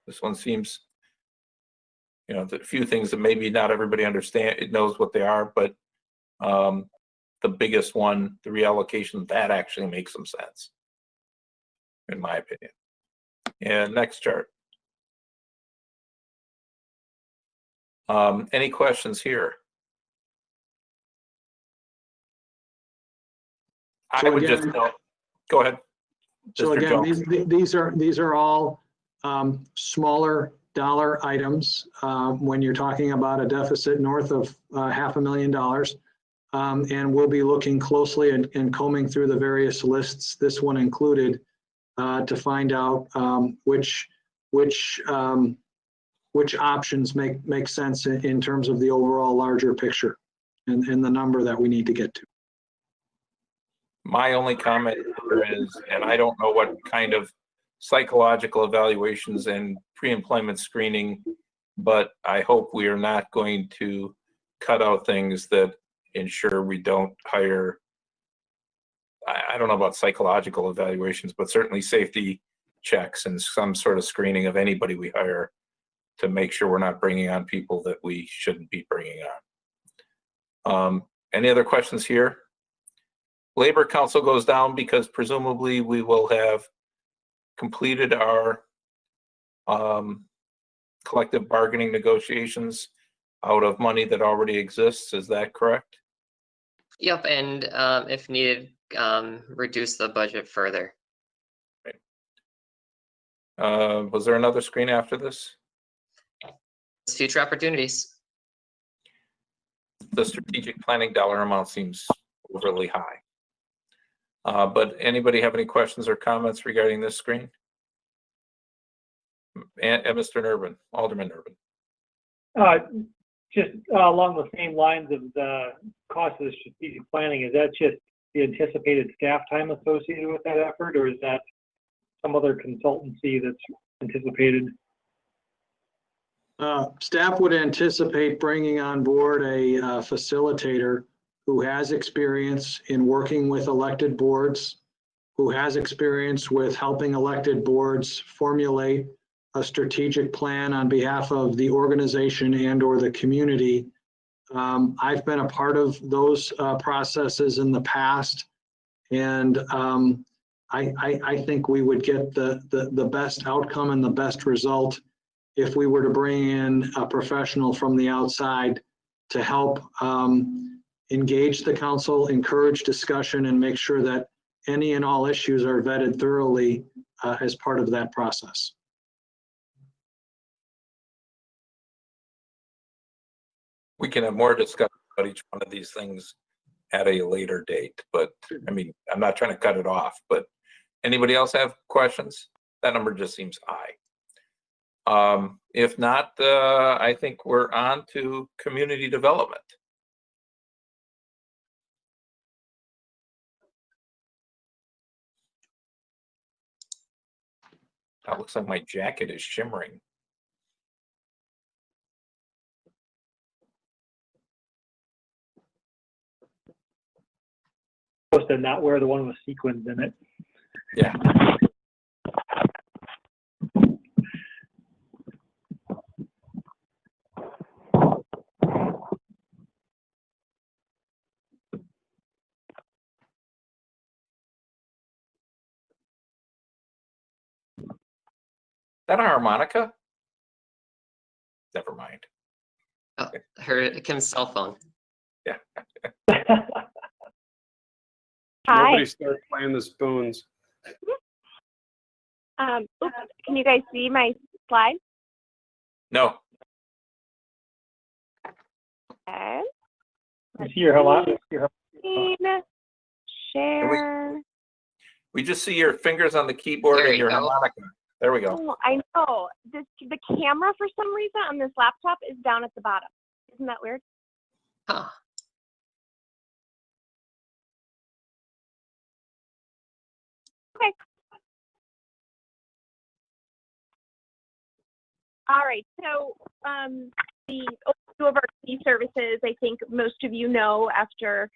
This one seems, you know, the few things that maybe not everybody knows what they are, but the biggest one, the reallocation, that actually makes some sense, in my opinion. And next chart. Any questions here? I would just go ahead. So again, these are all smaller dollar items when you're talking about a deficit north of $500,000. And we'll be looking closely and combing through the various lists, this one included, to find out which options make sense in terms of the overall larger picture and the number that we need to get to. My only comment is, and I don't know what kind of psychological evaluations and pre-employment screening, but I hope we are not going to cut out things that ensure we don't hire I don't know about psychological evaluations, but certainly safety checks and some sort of screening of anybody we hire to make sure we're not bringing on people that we shouldn't be bringing on. Any other questions here? Labor Council goes down because presumably we will have completed our collective bargaining negotiations out of money that already exists. Is that correct? Yep, and if needed, reduce the budget further. Was there another screen after this? Future opportunities. The strategic planning dollar amount seems overly high. But anybody have any questions or comments regarding this screen? And Mr. Nervin, Alderman Nervin. Just along the same lines of the cost of the strategic planning, is that just the anticipated staff time associated with that effort, or is that some other consultancy that's anticipated? Staff would anticipate bringing on board a facilitator who has experience in working with elected boards, who has experience with helping elected boards formulate a strategic plan on behalf of the organization and or the community. I've been a part of those processes in the past, and I think we would get the best outcome and the best result if we were to bring in a professional from the outside to help engage the council, encourage discussion, and make sure that any and all issues are vetted thoroughly as part of that process. We can have more discussion about each one of these things at a later date, but I mean, I'm not trying to cut it off, but anybody else have questions? That number just seems high. If not, I think we're on to community development. That looks like my jacket is shimmering. Supposed to not wear the one with sequins in it. Yeah. That a harmonica? Never mind. Oh, Kim's cell phone. Yeah. Hi. Nobody started playing the spoons. Oops, can you guys see my slide? No. Okay. You see your harmonica? Screen, share. We just see your fingers on the keyboard There and you your go. harmonica. There we go. Oh, I know. The camera, for some reason, on this laptop is down at the bottom. Isn't that weird? Huh. Okay. All right. So the overview of our key services, I think most of you know after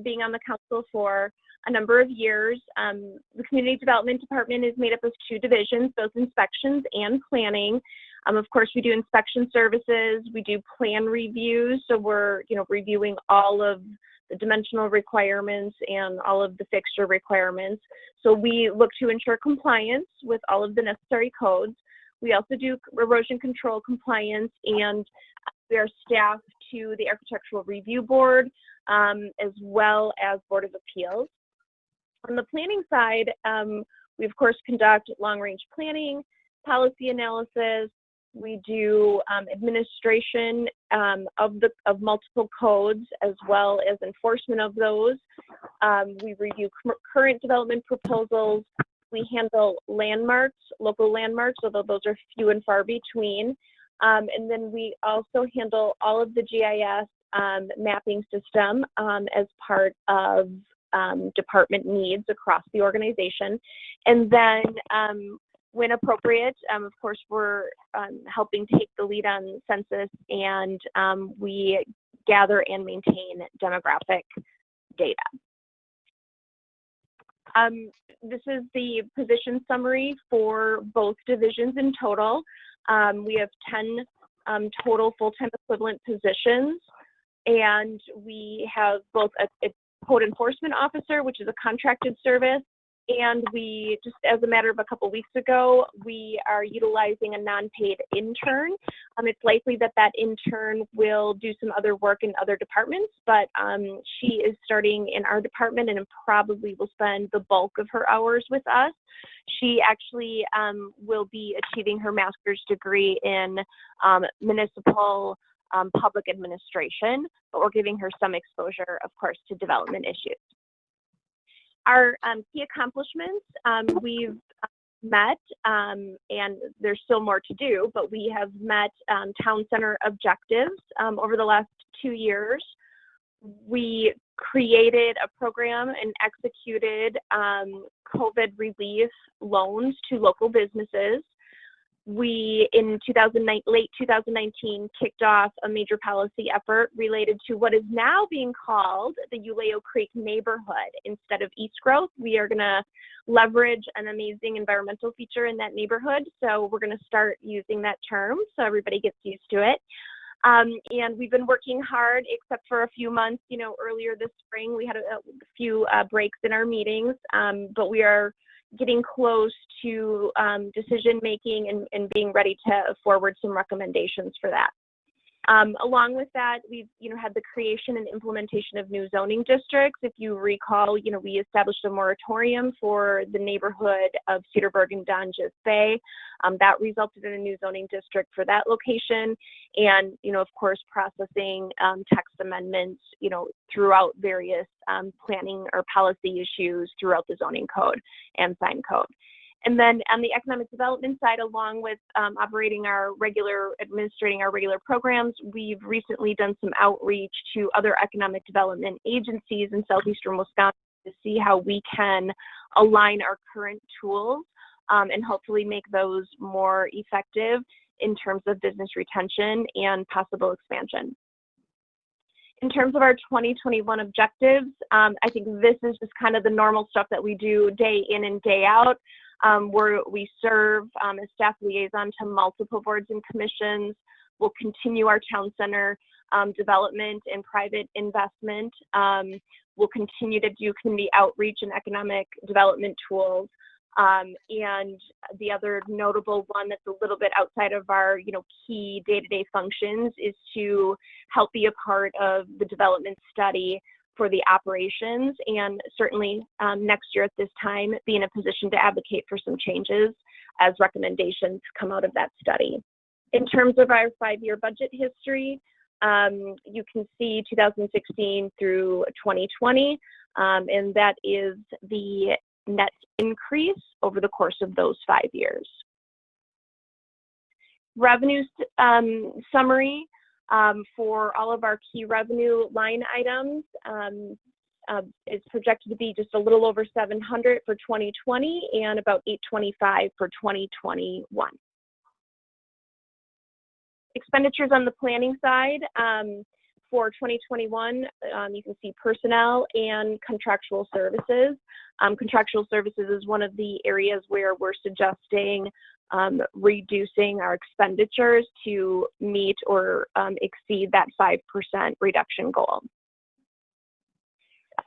being on the council for a number of years. The Community Development Department is made up of 2 divisions, both inspections and planning. Of course, we do inspection services, we do plan reviews, so we're reviewing all of the dimensional requirements and all of the fixture requirements. So we look to ensure compliance with all of the necessary codes. We also do erosion control compliance, and we are staffed to the Architectural Review Board, as well as Board of Appeals. On the planning side, we of course conduct long-range planning, policy analysis. We do administration of multiple codes, as well as enforcement of those. We review current development proposals. We handle landmarks, local landmarks, although those are few and far between. And then we also handle all of the GIS mapping system as part of department needs across the organization. And then when appropriate, of course, we're helping take the lead on census, and we gather and maintain demographic data. This is the position summary for both divisions in total. We have 10 total full-time equivalent positions, and we have both a code enforcement officer, which is a contracted service, and we, just as a matter of a couple weeks ago, we are utilizing a non-paid intern. It's likely that that intern will do some other work in other departments, but she is starting in our department and probably will spend the bulk of her hours with us. She actually will be achieving her master's degree in municipal public administration, but we're giving her some exposure, of course, to development issues. Our key accomplishments, we've met, and there's still more to do, but we have met town center objectives over the last 2 years. We created a program and executed COVID relief loans to local businesses. We, in late 2019, kicked off a major policy effort related to what is now being called the Uleo Creek neighborhood. Instead of East Growth, we are going to leverage an amazing environmental feature in that neighborhood. So we're going to start using that term so everybody gets used to it. And we've been working hard, except for a few months, earlier this spring, we had a few breaks in our meetings, but we are getting close to decision making and being ready to forward some recommendations for that. Along with that, we've had the creation and implementation of new zoning districts. If you recall, we established a moratorium for the neighborhood of Cedarburg and Donges Bay. That resulted in a new zoning district for that location, and of course, processing text amendments throughout various planning or policy issues throughout the zoning code and sign code. And then on the economic development side, along with administrating our regular programs, we've recently done some outreach to other economic development agencies in southeastern Wisconsin to see how we can align our current tools and hopefully make those more effective in terms of business retention and possible expansion. In terms of our 2021 objectives, I think this is just kind of the normal stuff that we do day in and day out. Where we serve as staff liaison to multiple boards and commissions. We'll continue our town center development and private investment. We'll continue to do community outreach and economic development tools. And the other notable one that's a little bit outside of our key day-to-day functions is to help be a part of the development study for the operations, and certainly next year at this time be in a position to advocate for some changes as recommendations come out of that study. In terms of our 5-year budget history, you can see 2016 through 2020, and that is the net increase over the course of those 5 years. Revenue summary. For all of our key revenue line items, it's projected to be just a little over 700 for 2020 and about 825 for 2021. Expenditures on the planning side for 2021, you can see personnel and contractual services. Contractual services is one of the areas where we're suggesting reducing our expenditures to meet or exceed that 5% reduction goal.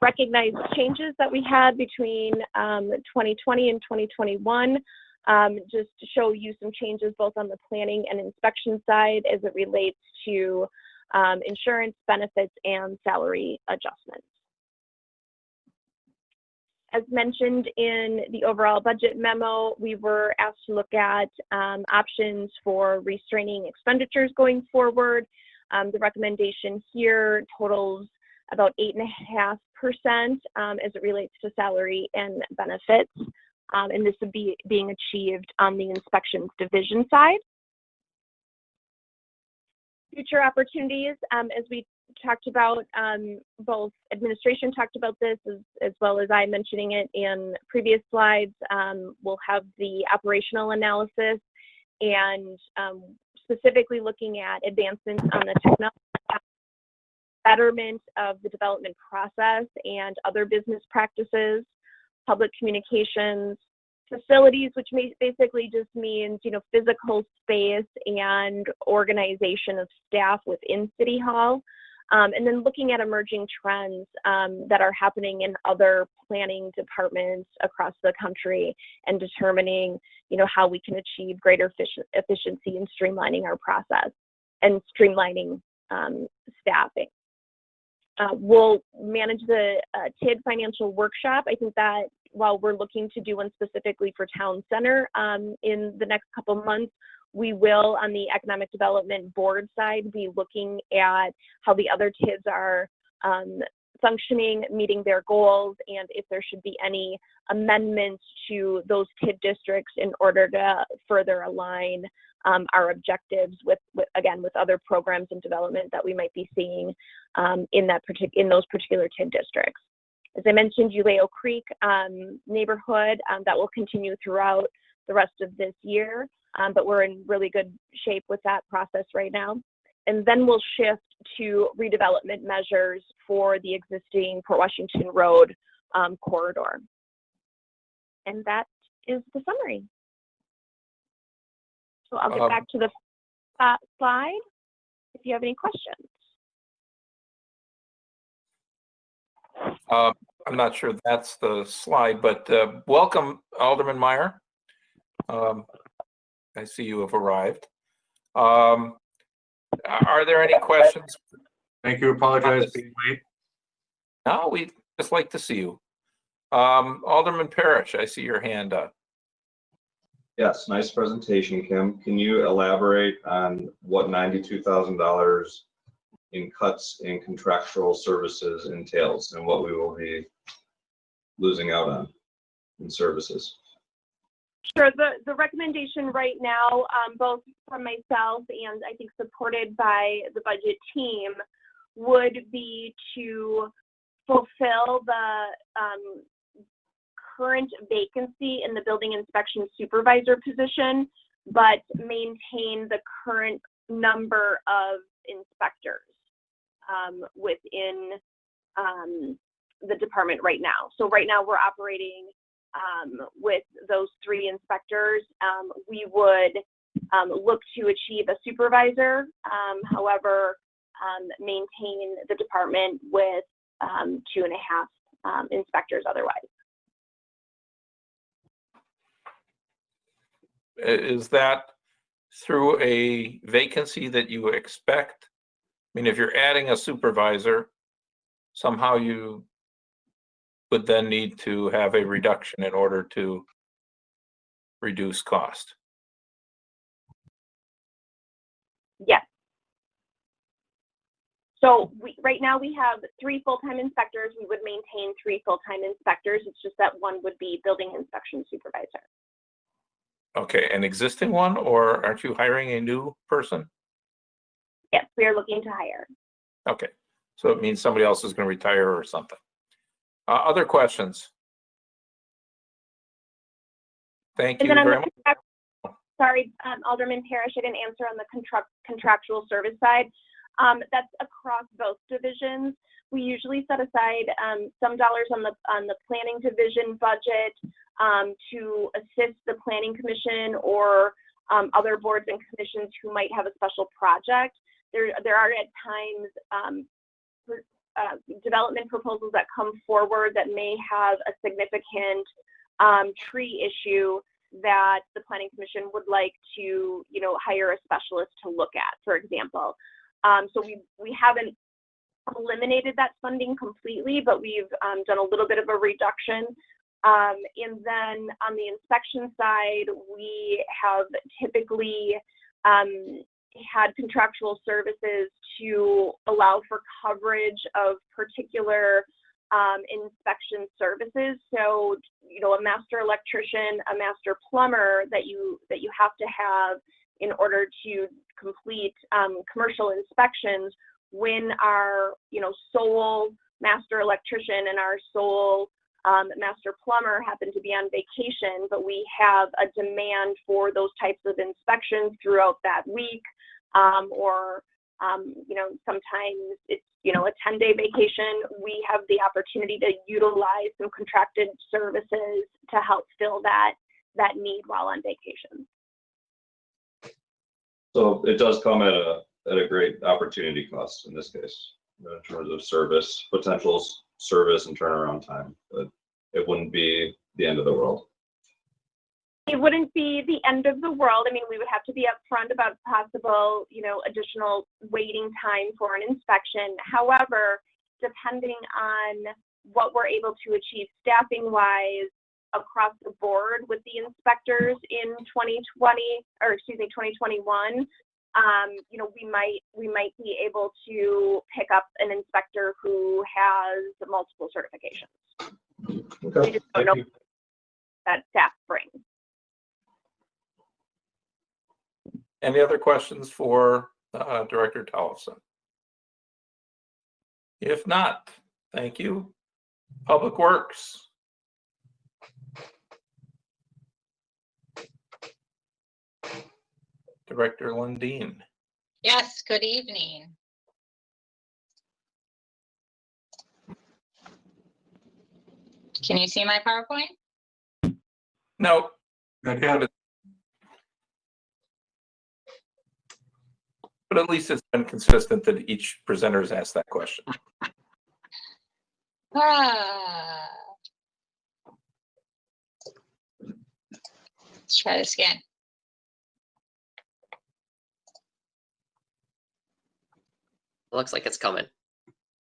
Recognize changes that we had between 2020 and 2021, just to show you some changes both on the planning and inspection side as it relates to insurance, benefits, and salary adjustments. As mentioned in the overall budget memo, we were asked to look at options for restraining expenditures going forward. The recommendation here totals about 8.5% as it relates to salary and benefits, and this would be being achieved on the inspections division side. Future opportunities, as we talked about, both administration talked about this as well as I mentioning it in previous slides. We'll have the operational analysis and specifically looking at advancements on the technology, betterment of the development process and other business practices. public communications, facilities, which basically just means, physical space and organization of staff within City Hall. And then looking at emerging trends that are happening in other planning departments across the country and determining, how we can achieve greater efficiency in streamlining our process and streamlining staffing. We'll manage the TID financial workshop. I think that while we're looking to do one specifically for Town Center in the next couple months, we will, on the Economic Development Board side, be looking at how the other TIDs are functioning, meeting their goals, and if there should be any amendments to those TID districts in order to further align our objectives with other programs and development that we might be seeing in those particular TID districts. As I mentioned, Uleo Creek neighborhood, that will continue throughout the rest of this year, but we're in really good shape with that process right now. And then we'll shift to redevelopment measures for the existing Port Washington Road corridor. And that is the summary. So I'll get back to the slide if you have any questions. I'm not sure that's the slide, but welcome, Alderman Meyer. I see you have arrived. Are there any questions? Thank you. Apologize for being late. No, we just like to see you. Alderman Parrish, I see your hand up. Yes, nice presentation, Kim. Can you elaborate on what $92,000 in cuts in contractual services entails and what we will be losing out on in services? Sure. The recommendation right now, both from myself and I think supported by the budget team, would be to fulfill the current vacancy in the building inspection supervisor position, but maintain the current number of inspectors within the department right now. So right now we're operating with those 3 inspectors. We would look to achieve a supervisor, however, maintain the department with 2.5 inspectors otherwise. Is that through a vacancy that you expect? I mean, if you're adding a supervisor, somehow you would then need to have a reduction in order to reduce cost. Yes. So right now we have 3 full-time inspectors. We would maintain 3 full-time inspectors. It's just that one would be building inspection supervisor. Okay, an existing one, or aren't you hiring a new person? Yes, we are looking to hire. Okay, so it means somebody else is going to retire or something. Other questions? Thank you very much. Sorry, Alderman Parrish, I didn't answer on the contractual service side. That's across both divisions. We usually set aside some dollars on the planning division budget to assist the planning commission or other boards and commissions who might have a special project. There are at times development proposals that come forward that may have a significant tree issue that the planning commission would like to, hire a specialist to look at, for example. So we haven't eliminated that funding completely, but we've done a little bit of a reduction. And then on the inspection side, we have typically had contractual services to allow for coverage of particular inspection services. So, a master electrician, a master plumber that you have to have in order to complete commercial inspections when our, sole master electrician and our sole master plumber happen to be on vacation, but we have a demand for those types of inspections throughout that week, or Sometimes it's, a 10-day vacation. We have the opportunity to utilize some contracted services to help fill that need while on vacation. So it does come at a great opportunity cost in this case, in terms of service, potential service and turnaround time, but it wouldn't be the end of the world. It wouldn't be the end of the world. I mean, we would have to be upfront about possible, additional waiting time for an inspection. However, depending on what we're able to achieve staffing-wise across the board with the inspectors in 2021, we might be able to pick up an inspector who has multiple certifications. Okay. We just don't know that staff brings. Any other questions for Director Tollefson? If not, thank you. Public Works. Director Lundin. Yes, good evening. Can you see my PowerPoint? No. Not yet. But at least it's been consistent that each presenter has asked that question. Let's try this again. Looks like it's coming.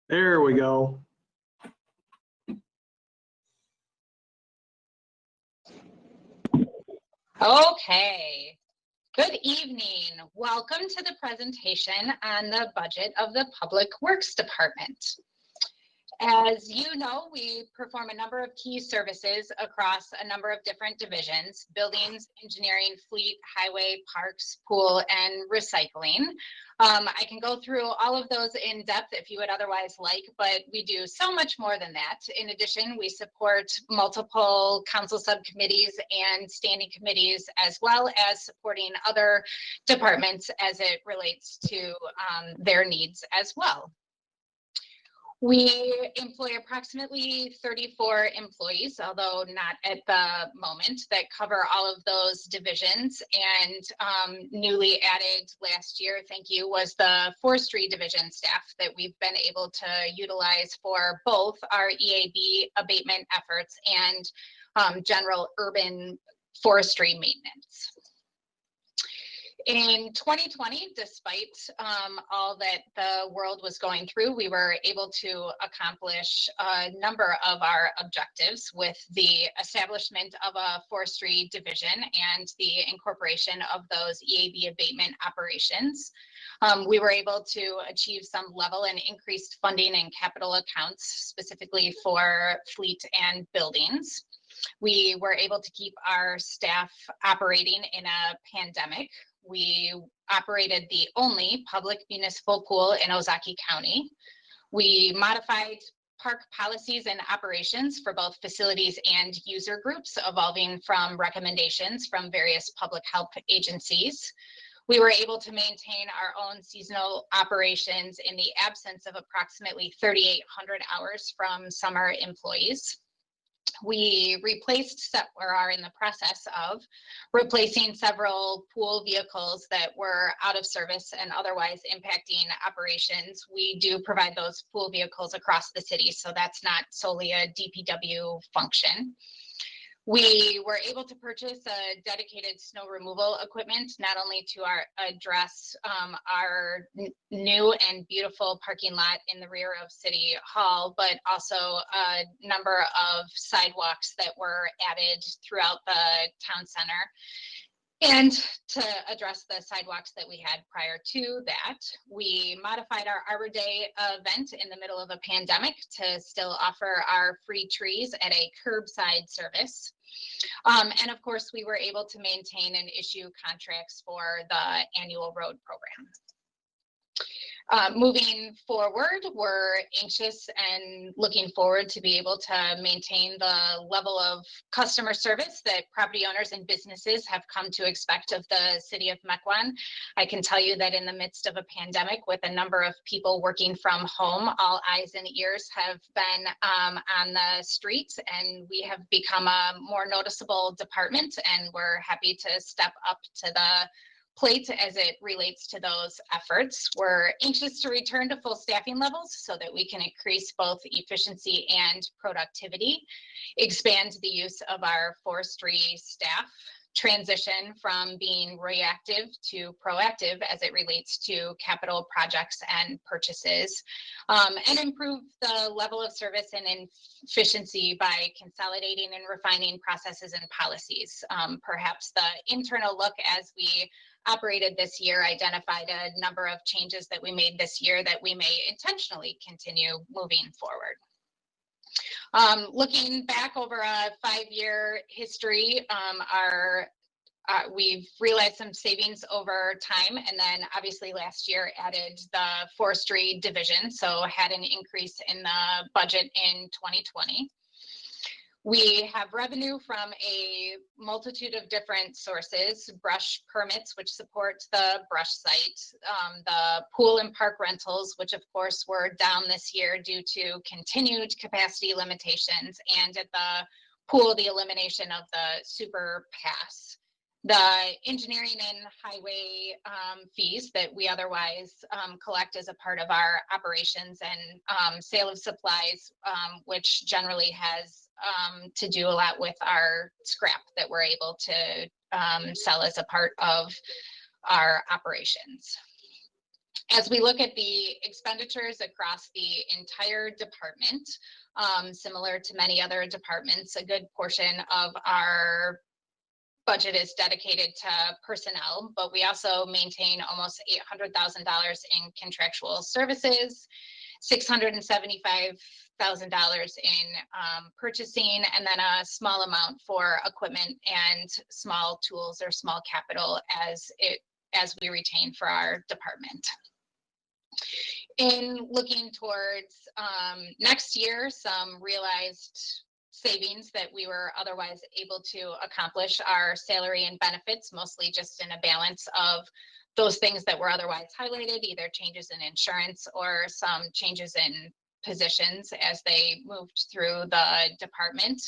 There we go. Okay. Good evening. Welcome to the presentation on the budget of the Public Works Department. As you know, we perform a number of key services across a number of different divisions: buildings, engineering, fleet, highway, parks, pool, and recycling. I can go through all of those in depth if you would otherwise like, but we do so much more than that. In addition, we support multiple council subcommittees and standing committees, as well as supporting other departments as it relates to their needs as well. We employ approximately 34 employees, although not at the moment, that cover all of those divisions. And newly added last year, thank you, was the forestry division staff that we've been able to utilize for both our EAB abatement efforts and general urban forestry maintenance. In 2020, despite all that the world was going through, we were able to accomplish a number of our objectives with the establishment of a forestry division and the incorporation of those EAB abatement operations. We were able to achieve some level and increased funding in capital accounts, specifically for fleet and buildings. We were able to keep our staff operating in a pandemic. We operated the only public municipal pool in Ozaukee County. We modified park policies and operations for both facilities and user groups, evolving from recommendations from various public health agencies. We were able to maintain our own seasonal operations in the absence of approximately 3,800 hours from summer employees. We replaced, or are in the process of replacing several pool vehicles that were out of service and otherwise impacting operations. We do provide those pool vehicles across the city, so that's not solely a DPW function. We were able to purchase a dedicated snow removal equipment, not only to address our new and beautiful parking lot in the rear of City Hall, but also a number of sidewalks that were added throughout the town center. And to address the sidewalks that we had prior to that, we modified our Arbor Day event in the middle of a pandemic to still offer our free trees at a curbside service. And of course, we were able to maintain and issue contracts for the annual road program. Moving forward, we're anxious and looking forward to be able to maintain the level of customer service that property owners and businesses have come to expect of the city of Mequon. I can tell you that in the midst of a pandemic with a number of people working from home, all eyes and ears have been on the streets, and we have become a more noticeable department, and we're happy to step up to the plate as it relates to those efforts. We're anxious to return to full staffing levels so that we can increase both efficiency and productivity, expand the use of our forestry staff, transition from being reactive to proactive as it relates to capital projects and purchases, and improve the level of service and efficiency by consolidating and refining processes and policies. Perhaps the internal look as we operated this year identified a number of changes that we made this year that we may intentionally continue moving forward. Looking back over a 5-year history, we've realized some savings over time, and then obviously last year added the forestry division, so had an increase in the budget in 2020. We have revenue from a multitude of different sources: brush permits, which support the brush site, the pool and park rentals, which of course were down this year due to continued capacity limitations, and at the pool, the elimination of the super pass. The engineering and highway fees that we otherwise collect as a part of our operations, and sale of supplies, which generally has to do a lot with our scrap that we're able to sell as a part of our operations. As we look at the expenditures across the entire department, similar to many other departments, a good portion of our budget is dedicated to personnel, but we also maintain almost $800,000 in contractual services, $675,000 in purchasing, and then a small amount for equipment and small tools or small capital as we retain for our department. In looking towards next year, some realized savings that we were otherwise able to accomplish are salary and benefits, mostly just in a balance of those things that were otherwise highlighted, either changes in insurance or some changes in positions as they moved through the department.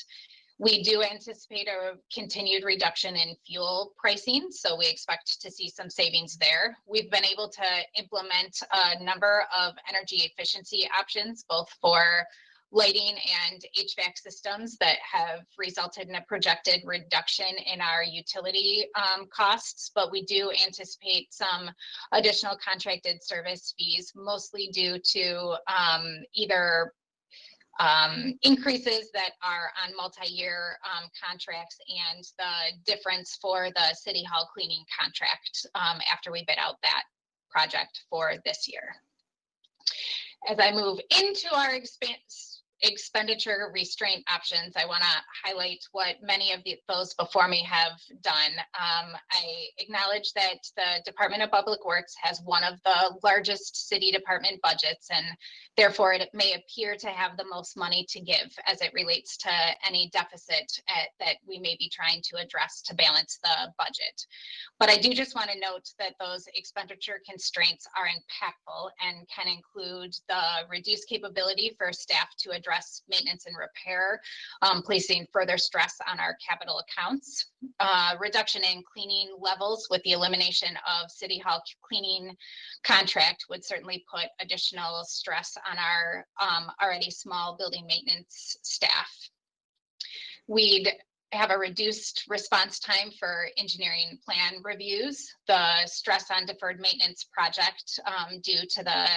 We do anticipate a continued reduction in fuel pricing, so we expect to see some savings there. We've been able to implement a number of energy efficiency options, both for lighting and HVAC systems, that have resulted in a projected reduction in our utility costs, but we do anticipate some additional contracted service fees, mostly due to either increases that are on multi-year contracts and the difference for the City Hall cleaning contract after we bid out that project for this year. As I move into our expenditure restraint options, I want to highlight what many of those before me have done. I acknowledge that the Department of Public Works has one of the largest city department budgets, and therefore it may appear to have the most money to give as it relates to any deficit that we may be trying to address to balance the budget. But I do just want to note that those expenditure constraints are impactful and can include the reduced capability for staff to address maintenance and repair, placing further stress on our capital accounts, reduction in cleaning levels with the elimination of City Hall cleaning contract would certainly put additional stress on our already small building maintenance staff. We'd have a reduced response time for engineering plan reviews, the stress on deferred maintenance project due to the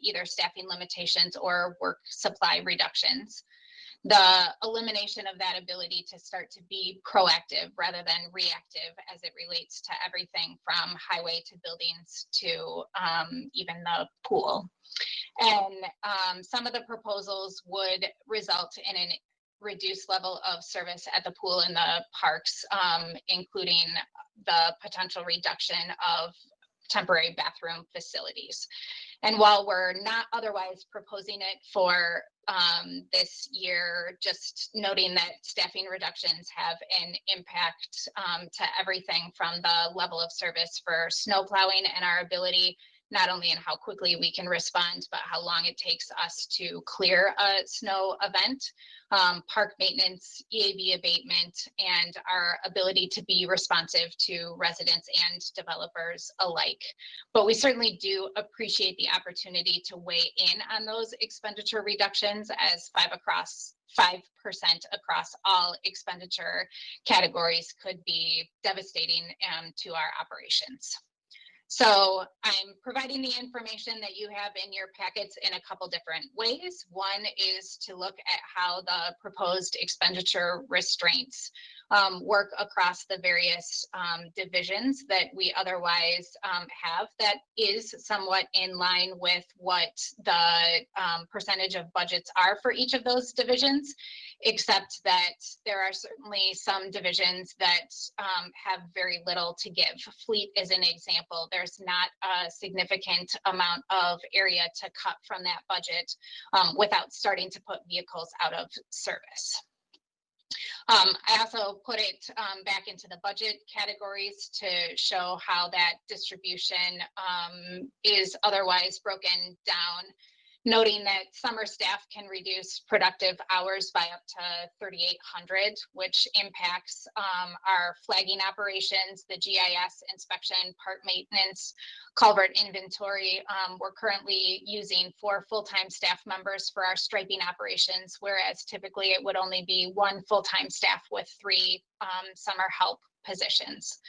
either staffing limitations or work supply reductions, the elimination of that ability to start to be proactive rather than reactive as it relates to everything from highway to buildings to even the pool. And some of the proposals would result in an reduced level of service at the pool and the parks, including the potential reduction of temporary bathroom facilities. And while we're not otherwise proposing it for this year, just noting that staffing reductions have an impact to everything from the level of service for snow plowing and our ability not only in how quickly we can respond, but how long it takes us to clear a snow event, park maintenance, EAV abatement, and our ability to be responsive to residents and developers alike. But we certainly do appreciate the opportunity to weigh in on those expenditure reductions, as 5% across all expenditure categories could be devastating to our operations. So I'm providing the information that you have in your packets in a couple different ways. One is to look at how the proposed expenditure restraints work across the various divisions that we otherwise have. That is somewhat in line with what the percentage of budgets are for each of those divisions, except that there are certainly some divisions that have very little to give. Fleet is an example. There's not a significant amount of area to cut from that budget without starting to put vehicles out of service. I also put it back into the budget categories to show how that distribution is otherwise broken down, noting that summer staff can reduce productive hours by up to 3,800, which impacts our flagging operations, the GIS inspection, part maintenance, culvert inventory. We're currently using 4 full-time staff members for our striping operations, whereas typically it would only be 1 full-time staff with 3 summer help positions.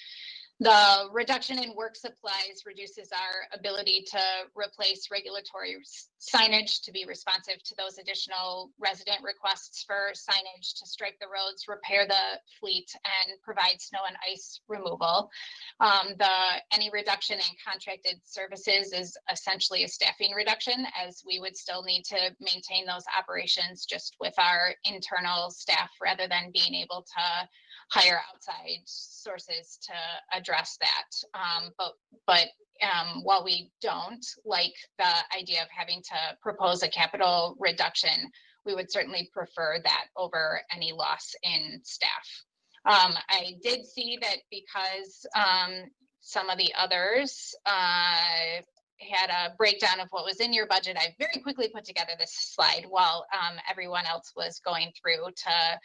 The reduction in work supplies reduces our ability to replace regulatory signage to be responsive to those additional resident requests for signage to stripe the roads, repair the fleet, and provide snow and ice removal. Any reduction in contracted services is essentially a staffing reduction, as we would still need to maintain those operations just with our internal staff rather than being able to hire outside sources to address that. But while we don't like the idea of having to propose a capital reduction, we would certainly prefer that over any loss in staff. I did see that because some of the others had a breakdown of what was in your budget, I very quickly put together this slide while everyone else was going through to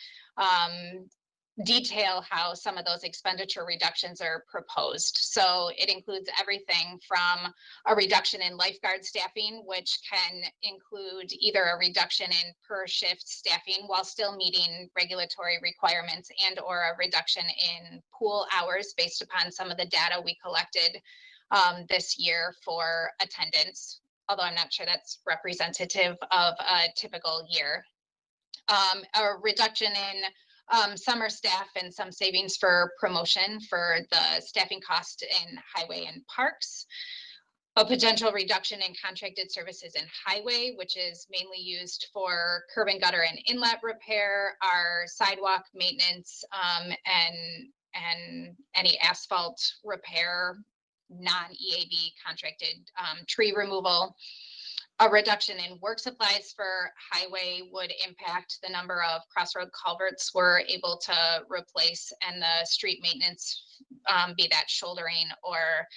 detail how some of those expenditure reductions are proposed. So it includes everything from a reduction in lifeguard staffing, which can include either a reduction in per shift staffing while still meeting regulatory requirements, and or a reduction in pool hours based upon some of the data we collected this year for attendance, although I'm not sure that's representative of a typical year. A reduction in summer staff and some savings for promotion for the staffing cost in highway and parks. A potential reduction in contracted services in highway, which is mainly used for curb and gutter and inlet repair, our sidewalk maintenance, and any asphalt repair, non-EAB contracted tree removal. A reduction in work supplies for highway would impact the number of crossroad culverts we're able to replace, and the street maintenance, be that shouldering or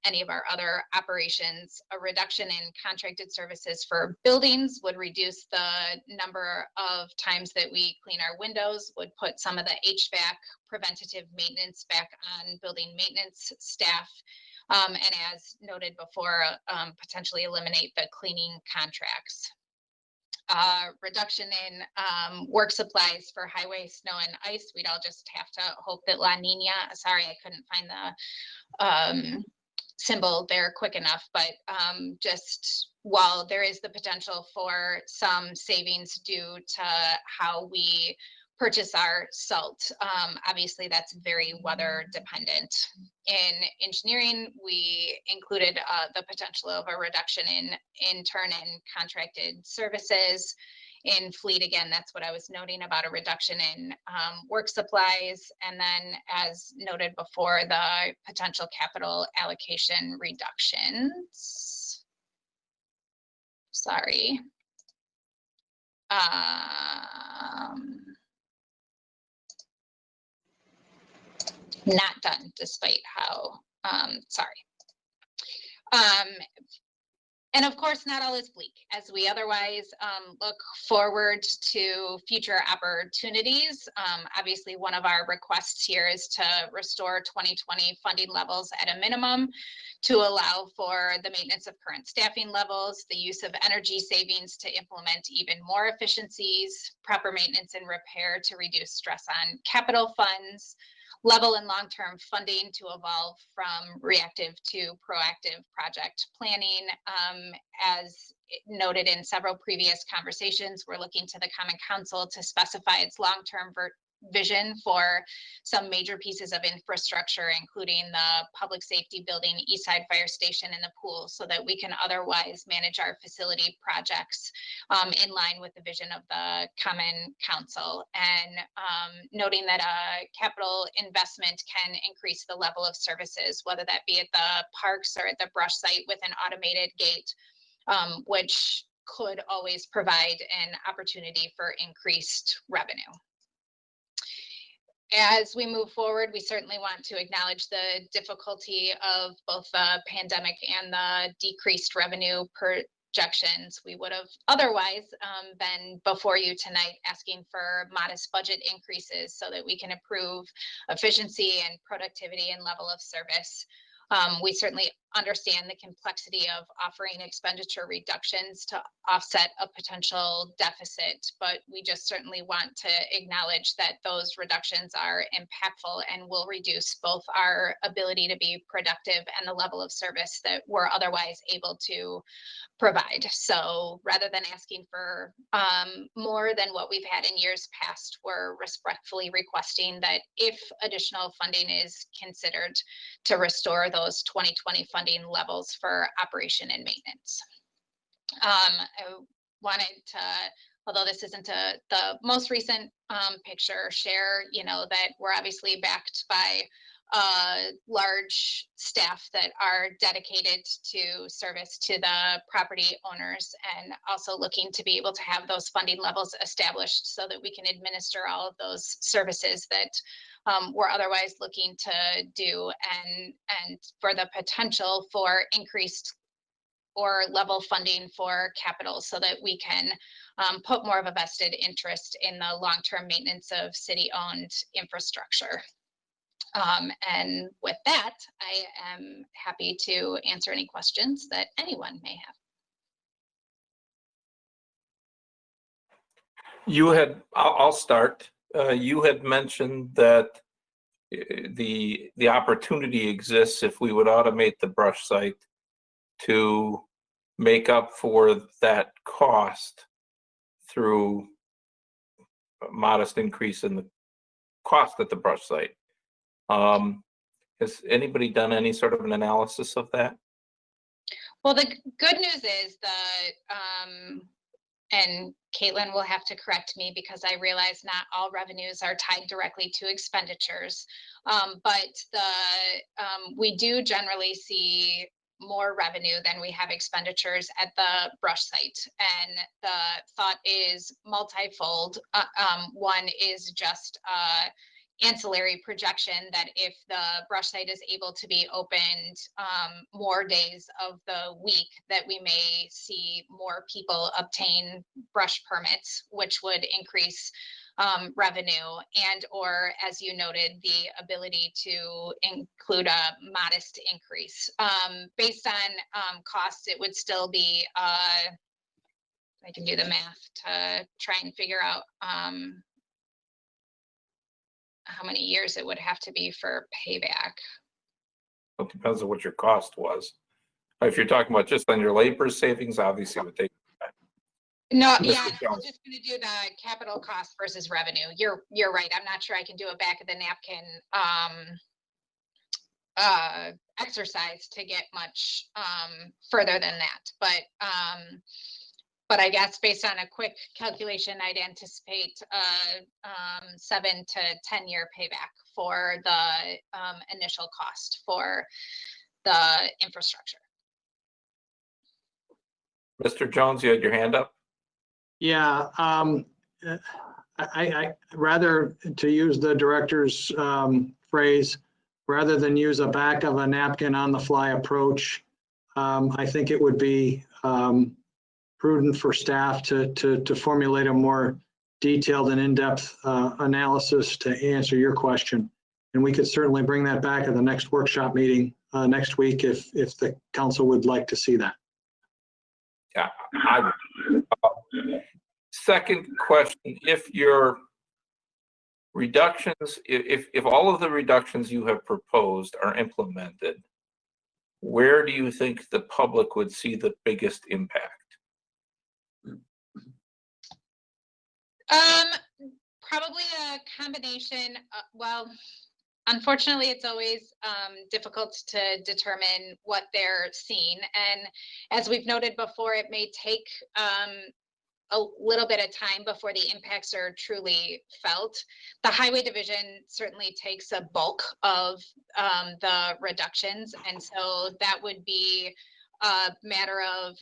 any of our other operations. A reduction in contracted services for buildings would reduce the number of times that we clean our windows, would put some of the HVAC preventative maintenance back on building maintenance staff. And as noted before, potentially eliminate the cleaning contracts. Reduction in work supplies for highway, snow, and ice. We'd all just have to hope that La Nina, sorry, I couldn't find the symbol there quick enough, but just while there is the potential for some savings due to how we purchase our salt, obviously that's very weather dependent. In engineering, we included the potential of a reduction in intern and contracted services. in fleet. Again, that's what I was noting about a reduction in work supplies. And then as noted before, the potential capital allocation reductions. Sorry. Not done, despite how, sorry. And of course, not all is bleak, as we otherwise look forward to future opportunities. Obviously, one of our requests here is to restore 2020 funding levels at a minimum to allow for the maintenance of current staffing levels, the use of energy savings to implement even more efficiencies, proper maintenance and repair to reduce stress on capital funds, level and long-term funding to evolve from reactive to proactive project planning. As noted in several previous conversations, we're looking to the Common Council to specify its long-term vision for some major pieces of infrastructure, including the public safety building, East Side Fire Station, and the pool, so that we can otherwise manage our facility projects in line with the vision of the Common Council. And noting that a capital investment can increase the level of services, whether that be at the parks or at the brush site with an automated gate, which could always provide an opportunity for increased revenue. As we move forward, we certainly want to acknowledge the difficulty of both the pandemic and the decreased revenue projections. We would have otherwise been before you tonight asking for modest budget increases so that we can improve efficiency and productivity and level of service. We certainly understand the complexity of offering expenditure reductions to offset a potential deficit, but we just certainly want to acknowledge that those reductions are impactful and will reduce both our ability to be productive and the level of service that we're otherwise able to provide. So rather than asking for more than what we've had in years past, we're respectfully requesting that if additional funding is considered, to restore those 2020 funding levels for operation and maintenance. I wanted to, although this isn't the most recent picture, share, that we're obviously backed by large staff that are dedicated to service to the property owners, and also looking to be able to have those funding levels established so that we can administer all of those services that we're otherwise looking to do, and for the potential for increased or level funding for capital so that we can put more of a vested interest in the long-term maintenance of city-owned infrastructure. And with that, I am happy to answer any questions that anyone may have. I'll start. You had mentioned that the opportunity exists if we would automate the brush site to make up for that cost through a modest increase in the cost at the brush site. Has anybody done any sort of an analysis of that? Well, the good news is that, and Caitlin will have to correct me because I realize not all revenues are tied directly to expenditures, but we do generally see more revenue than we have expenditures at the brush site. And the thought is multifold. One is just ancillary projection that if the brush site is able to be opened more days of the week, that we may see more people obtain brush permits, which would increase revenue, and or, as you noted, the ability to include a modest increase. Based on costs, it would still be, I can do the math to try and figure out how many years it would have to be for payback. It depends on what your cost was. If you're talking about just on your labor savings, obviously it would take. No, Mr. yeah, I'm Jones. just gonna do the capital cost versus revenue. You're right. I'm not sure I can do a back of the napkin exercise to get much further than that. But But I guess based on a quick calculation, I'd anticipate a 7 to 10-year payback for the initial cost for the infrastructure. Mr. Jones, you had your hand up? Yeah, I rather to use the director's phrase, rather than use a back of a napkin on the fly approach, I think it would be prudent for staff to formulate a more detailed and in-depth analysis to answer your question. And we could certainly bring that back at the next workshop meeting next week if the council would like to see that. Yeah. Second question, if your reductions, if all of the reductions you have proposed are implemented, where do you think the public would see the biggest impact? Probably a combination. Well, unfortunately, it's always difficult to determine what they're seeing. And as we've noted before, it may take a little bit of time before the impacts are truly felt. The highway division certainly takes a bulk of the reductions. And so that would be a matter of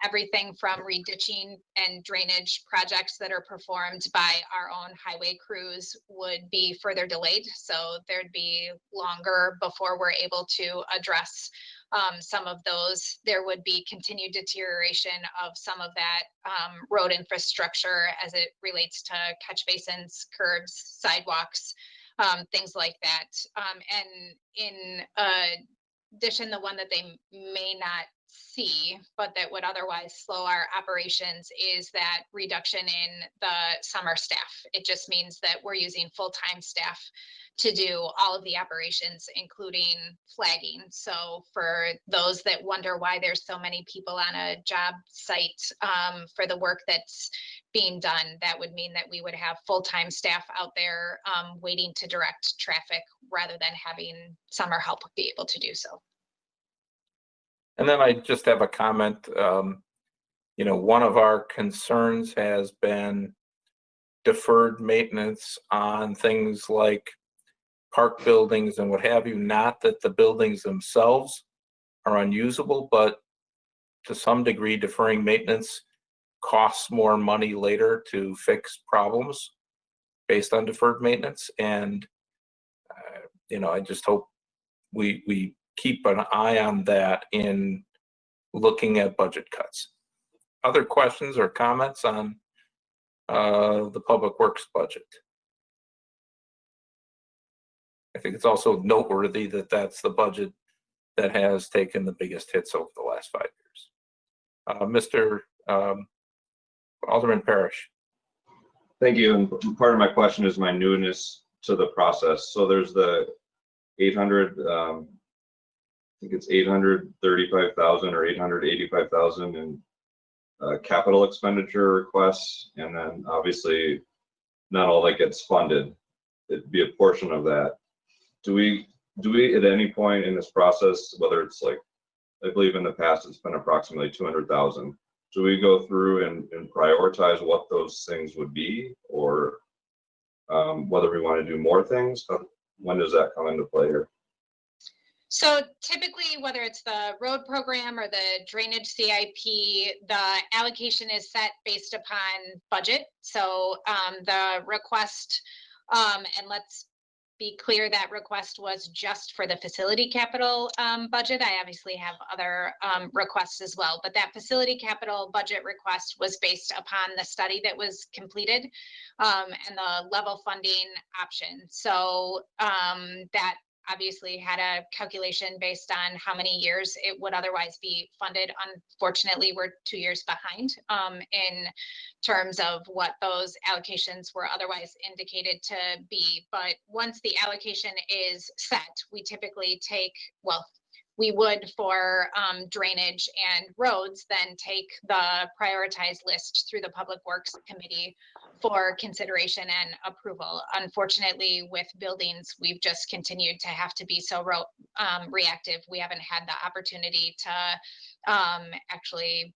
everything from reditching and drainage projects that are performed by our own highway crews would be further delayed. So there'd be longer before we're able to address some of those. There would be continued deterioration of some of that road infrastructure as it relates to catch basins, curbs, sidewalks, things like that. And in addition, the one that they may not see, but that would otherwise slow our operations is that reduction in the summer staff. It just means that we're using full-time staff to do all of the operations, including flagging. So for those that wonder why there's so many people on a job site for the work that's being done, that would mean that we would have full-time staff out there waiting to direct traffic rather than having summer help be able to do so. And then I just have a comment. You know, one of our concerns has been deferred maintenance on things like park buildings and what have you. Not that the buildings themselves are unusable, but to some degree, deferring maintenance costs more money later to fix problems based on deferred maintenance. And, you know, I just hope we keep an eye on that in looking at budget cuts. Other questions or comments on the Public Works budget? I think it's also noteworthy that that's the budget that has taken the biggest hits over the last 5 years. Mr. Alderman Parrish. Thank you. And part of my question is my newness to the process. So there's the 800, I think it's 835,000 or 885,000 in capital expenditure requests. And then obviously not all that gets funded. It'd be a portion of that. Do we at any point in this process, whether it's like, I believe in the past, it's been approximately 200,000. Do we go through and prioritize what those things would be, or whether we want to do more things? When does that come into play here? So typically, whether it's the road program or the drainage CIP, the allocation is set based upon budget. So the request, and let's be clear, that request was just for the facility capital budget. I obviously have other requests as well, but that facility capital budget request was based upon the study that was completed and the level funding option. So that obviously had a calculation based on how many years it would otherwise be funded. Unfortunately, we're 2 years behind in terms of what those allocations were otherwise indicated to be. But once the allocation is set, we typically take, well, we would for drainage and roads, then take the prioritized list through the Public Works Committee for consideration and approval. Unfortunately, with buildings, we've just continued to have to be so reactive. We haven't had the opportunity to actually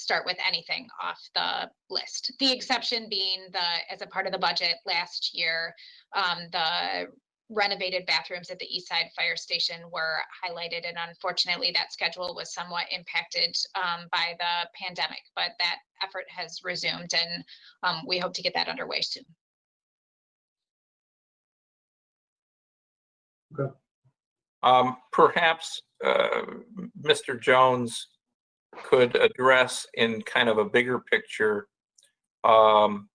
start with anything off the list. The exception being as a part of the budget last year, the renovated bathrooms at the East Side Fire Station were highlighted, and unfortunately that schedule was somewhat impacted by the pandemic, but that effort has resumed, and we hope to get that underway soon. Perhaps Mr. Jones could address in kind of a bigger picture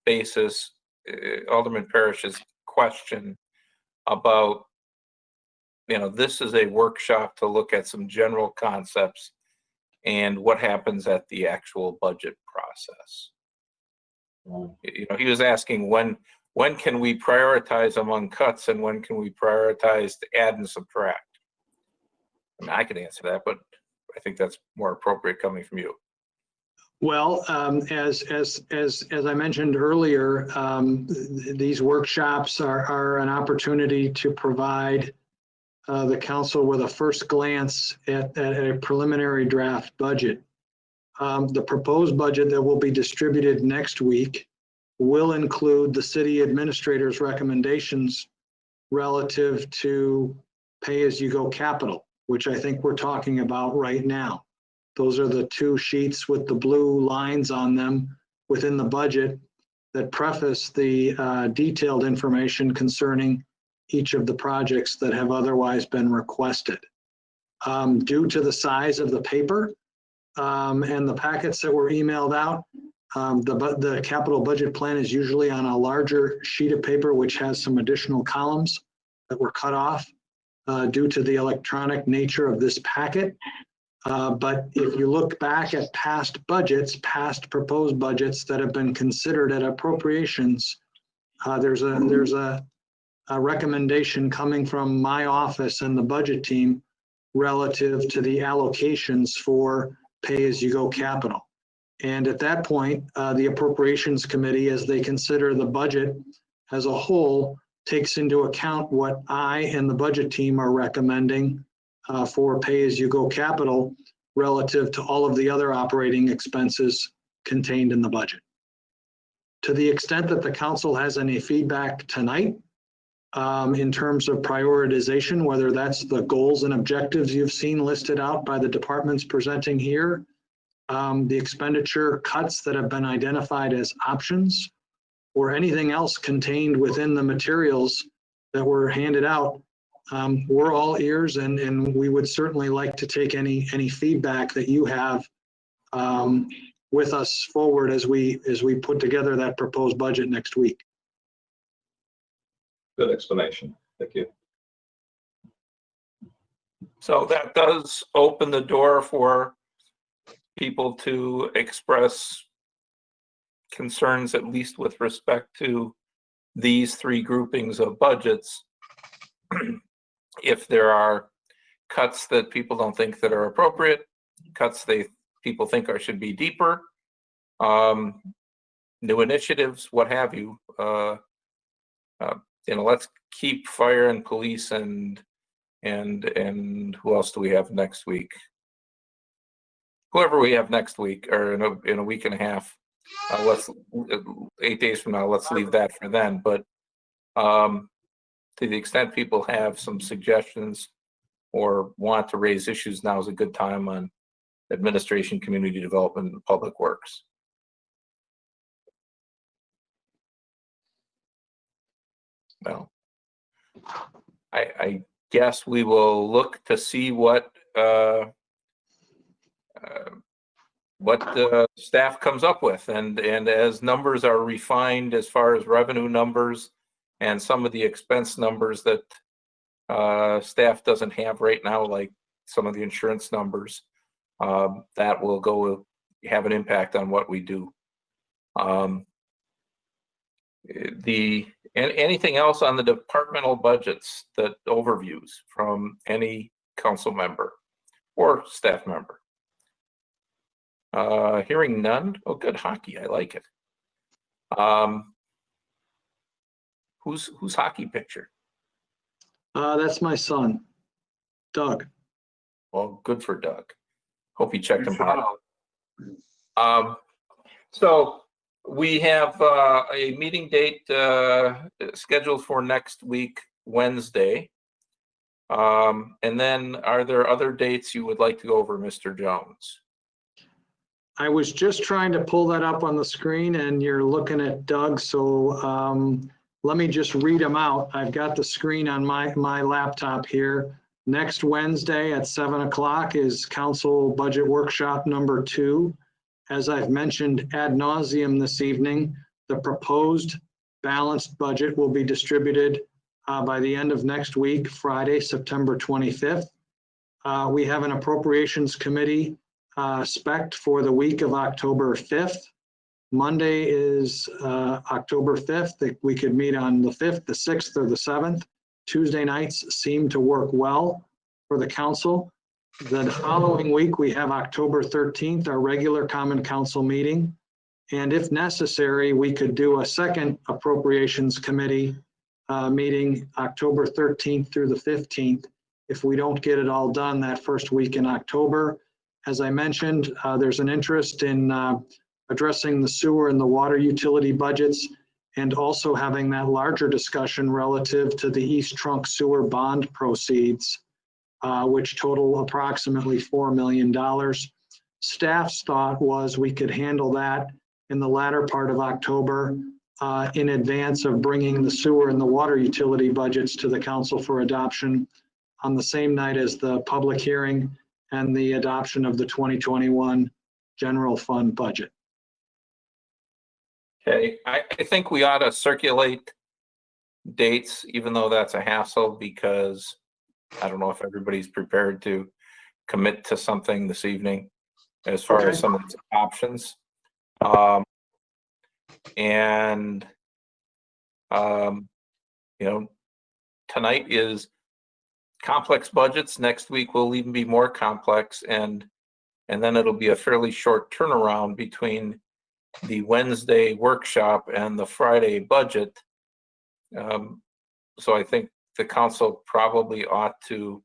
basis Alderman Parrish's question about, this is a workshop to look at some general concepts and what happens at the actual budget process. He was asking when can we prioritize among cuts and when can we prioritize to add and subtract? I mean, I could answer that, but I think that's more appropriate coming from you. Well, as I mentioned earlier, these workshops are an opportunity to provide the council with a first glance at a preliminary draft budget. The proposed budget that will be distributed next week will include the city administrator's recommendations relative to pay-as-you-go capital, which I think we're talking about right now. Those are the two sheets with the blue lines on them within the budget that preface the detailed information concerning each of the projects that have otherwise been requested. Due to the size of the paper and the packets that were emailed out, the capital budget plan is usually on a larger sheet of paper, which has some additional columns that were cut off due to the electronic nature of this packet. But if you look back at past proposed budgets that have been considered at appropriations, there's a recommendation coming from my office and the budget team relative to the allocations for pay-as-you-go capital. And at that point, the Appropriations Committee, as they consider the budget as a whole, takes into account what I and the budget team are recommending for pay-as-you-go capital relative to all of the other operating expenses contained in the budget. To the extent that the council has any feedback tonight in terms of prioritization, whether that's the goals and objectives you've seen listed out by the departments presenting here, the expenditure cuts that have been identified as options, or anything else contained within the materials that were handed out, we're all ears, and we would certainly like to take any feedback that you have with us forward as we put together that proposed budget next week. Good explanation. Thank you. So that does open the door for people to express concerns, at least with respect to these three groupings of budgets. If there are cuts that people don't think that are appropriate, cuts people think should be deeper, new initiatives, what have you. Let's keep fire and police and who else do we have next week? Whoever we have next week, or in a week and a half. Let's 8 days from now. Let's leave that for then. But to the extent people have some suggestions or want to raise issues, now is a good time on administration, community development, and public works. Well, I guess we will look to see what the staff comes up with, and as numbers are refined as far as revenue numbers and some of the expense numbers that staff doesn't have right now, like some of the insurance numbers, that will have an impact on what we do. Anything else on the departmental budgets, that overviews from any council member or staff member? Hearing none. Oh, good hockey. I like it. Whose hockey picture? That's my son, Doug. Well, good for Doug. Hope he checked him out. So we have a meeting date scheduled for next week, Wednesday. And then are there other dates you would like to go over, Mr. Jones? I was just trying to pull that up on the screen and you're looking at Doug, so let me just read them out. I've got the screen on my laptop here. Next Wednesday at 7 o'clock is Council Budget Workshop number 2. As I've mentioned ad nauseum this evening, the proposed balanced budget will be distributed by the end of next week, Friday, September 25th. We have an Appropriations Committee spec'd for the week of October 5th. Monday is October 5th. We could meet on the 5th, the 6th, or the 7th. Tuesday nights seem to work well for the council. The following week, we have October 13th, our regular Common Council meeting. And if necessary, we could do a second Appropriations Committee meeting October 13th through the 15th if we don't get it all done that first week in October. As I mentioned, there's an interest in addressing the sewer and the water utility budgets and also having that larger discussion relative to the East Trunk Sewer bond proceeds, which total approximately $4 million. Staff's thought was we could handle that in the latter part of October in advance of bringing the sewer and the water utility budgets to the council for adoption on the same night as the public hearing and the adoption of the 2021 general fund budget. Okay, I think we ought to circulate dates, even though that's a hassle, because I don't know if everybody's prepared to commit to something this evening as far as some of the options. You know, tonight is complex budgets. Next week will even be more complex, and then it'll be a fairly short turnaround between the Wednesday workshop and the Friday budget. So I think the council probably ought to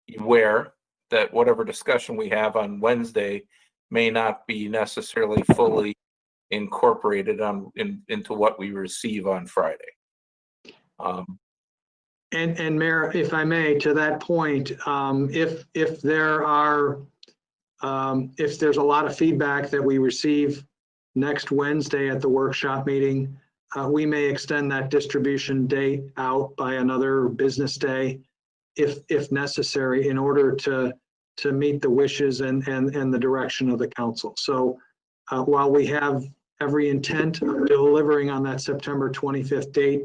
be aware that whatever discussion we have on Wednesday may not be necessarily fully incorporated into what we receive on Friday. And Mayor, if I may, to that point, if there's a lot of feedback that we receive next Wednesday at the workshop meeting, we may extend that distribution date out by another business day if necessary in order to meet the wishes and the direction of the council. So while we have every intent of delivering on that September 25th date,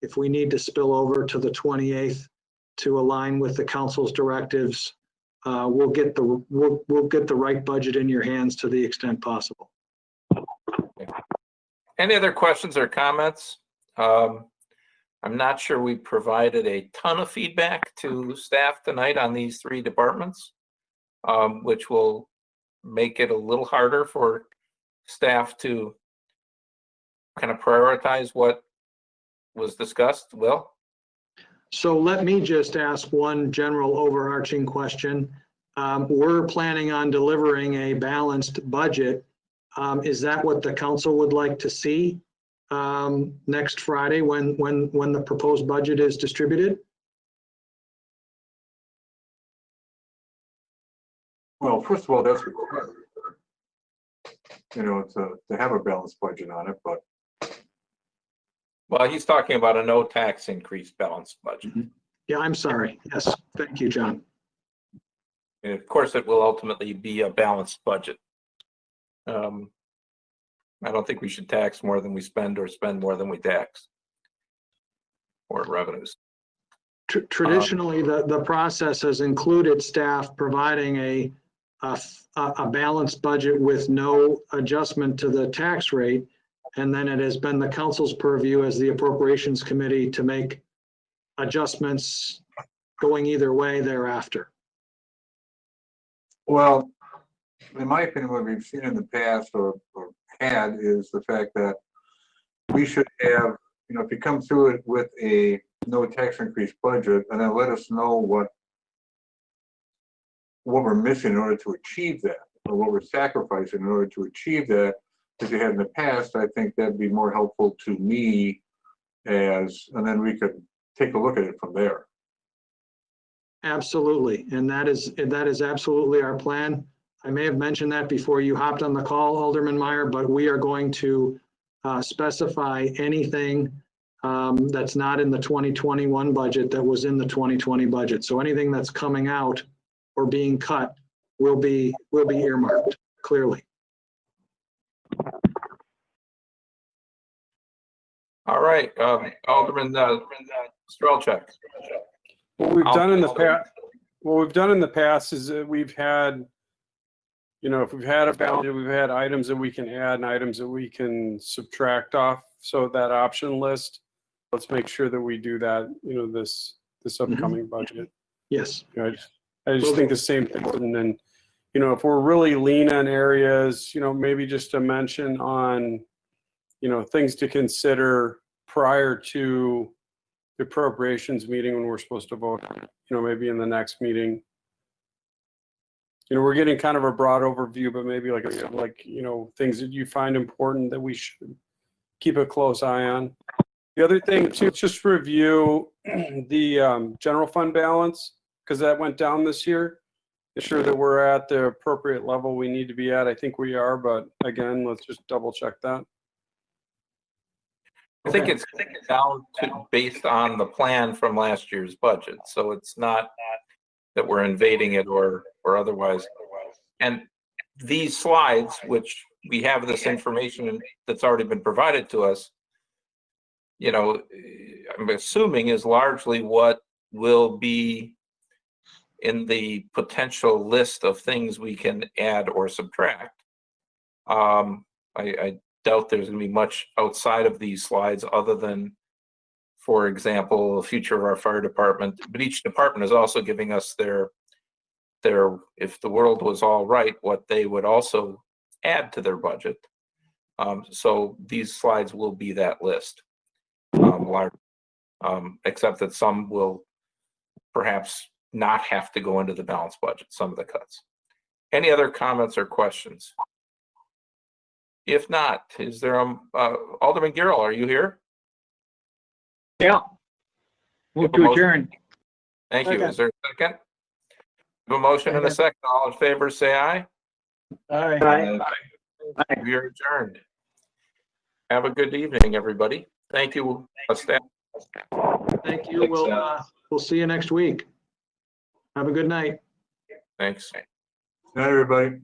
if we need to spill over to the 28th to align with the council's directives, we'll get the right budget in your hands to the extent possible. Any other questions or comments? I'm not sure we provided a ton of feedback to staff tonight on these 3 departments, which will make it a little harder for staff to kind of prioritize what was discussed. Will? So let me just ask one general overarching question. We're planning on delivering a balanced budget. Is that what the council would like to see next Friday when the proposed budget is distributed? Well, first of all, that's required. You know, to have a balanced budget on it, but. Well, he's talking about a no tax increase balanced budget. Yeah, I'm sorry. Yes, thank you, John. And of course, it will ultimately be a balanced budget. I don't think we should tax more than we spend or spend more than we tax or revenues. Traditionally, the process has included staff providing a balanced budget with no adjustment to the tax rate. And then it has been the council's purview as the Appropriations Committee to make adjustments going either way thereafter. Well, in my opinion, what we've seen in the past or had is the fact that we should have, you know, if you come through it with a no tax increase budget, and then let us know what we're missing in order to achieve that. or what we're sacrificing in order to achieve that, as you had in the past, I think that'd be more helpful to me and then we could take a look at it from there. Absolutely, and that is absolutely our plan. I may have mentioned that before you hopped on the call, Alderman Meyer, but we are going to specify anything that's not in the 2021 budget that was in the 2020 budget. So anything that's coming out or being cut will be earmarked clearly. All right, Alderman Strelchak. What we've done in the past is that we've had, if we've had a balance, we've had items that we can add and items that we can subtract off. So that option list, let's make sure that we do that, this upcoming budget. Yes. I just think the same thing. And then, if we're really lean on areas, maybe just a mention on, things to consider prior to the appropriations meeting when we're supposed to vote, maybe in the next meeting. We're getting kind of a broad overview, but maybe things that you find important that we should keep a close eye on. The other thing too, just review the general fund balance, because that went down this year. Ensure that we're at the appropriate level we need to be at. I think we are, but again, let's just double check that. I think it's down to based on the plan from last year's budget. So it's not that we're invading it or otherwise. And these slides, which we have this information that's already been provided to us, I'm assuming is largely what will be in the potential list of things we can add or subtract. I doubt there's going to be much outside of these slides other than, for example, the future of our fire department. But each department is also giving us their if the world was all right, what they would also add to their budget. So these slides will be that list, except that some will perhaps not have to go into the balanced budget, some of the cuts. Any other comments or questions? If not, is there Alderman Garrell, are you here? Yeah. Move to adjourn. Thank you. Is there a second? A motion and a second. All in favor, say aye. Aye. We are adjourned. Have a good evening, everybody. Thank you, staff. Thank you. We'll see you next week. Have a good night. Thanks. Good night, everybody.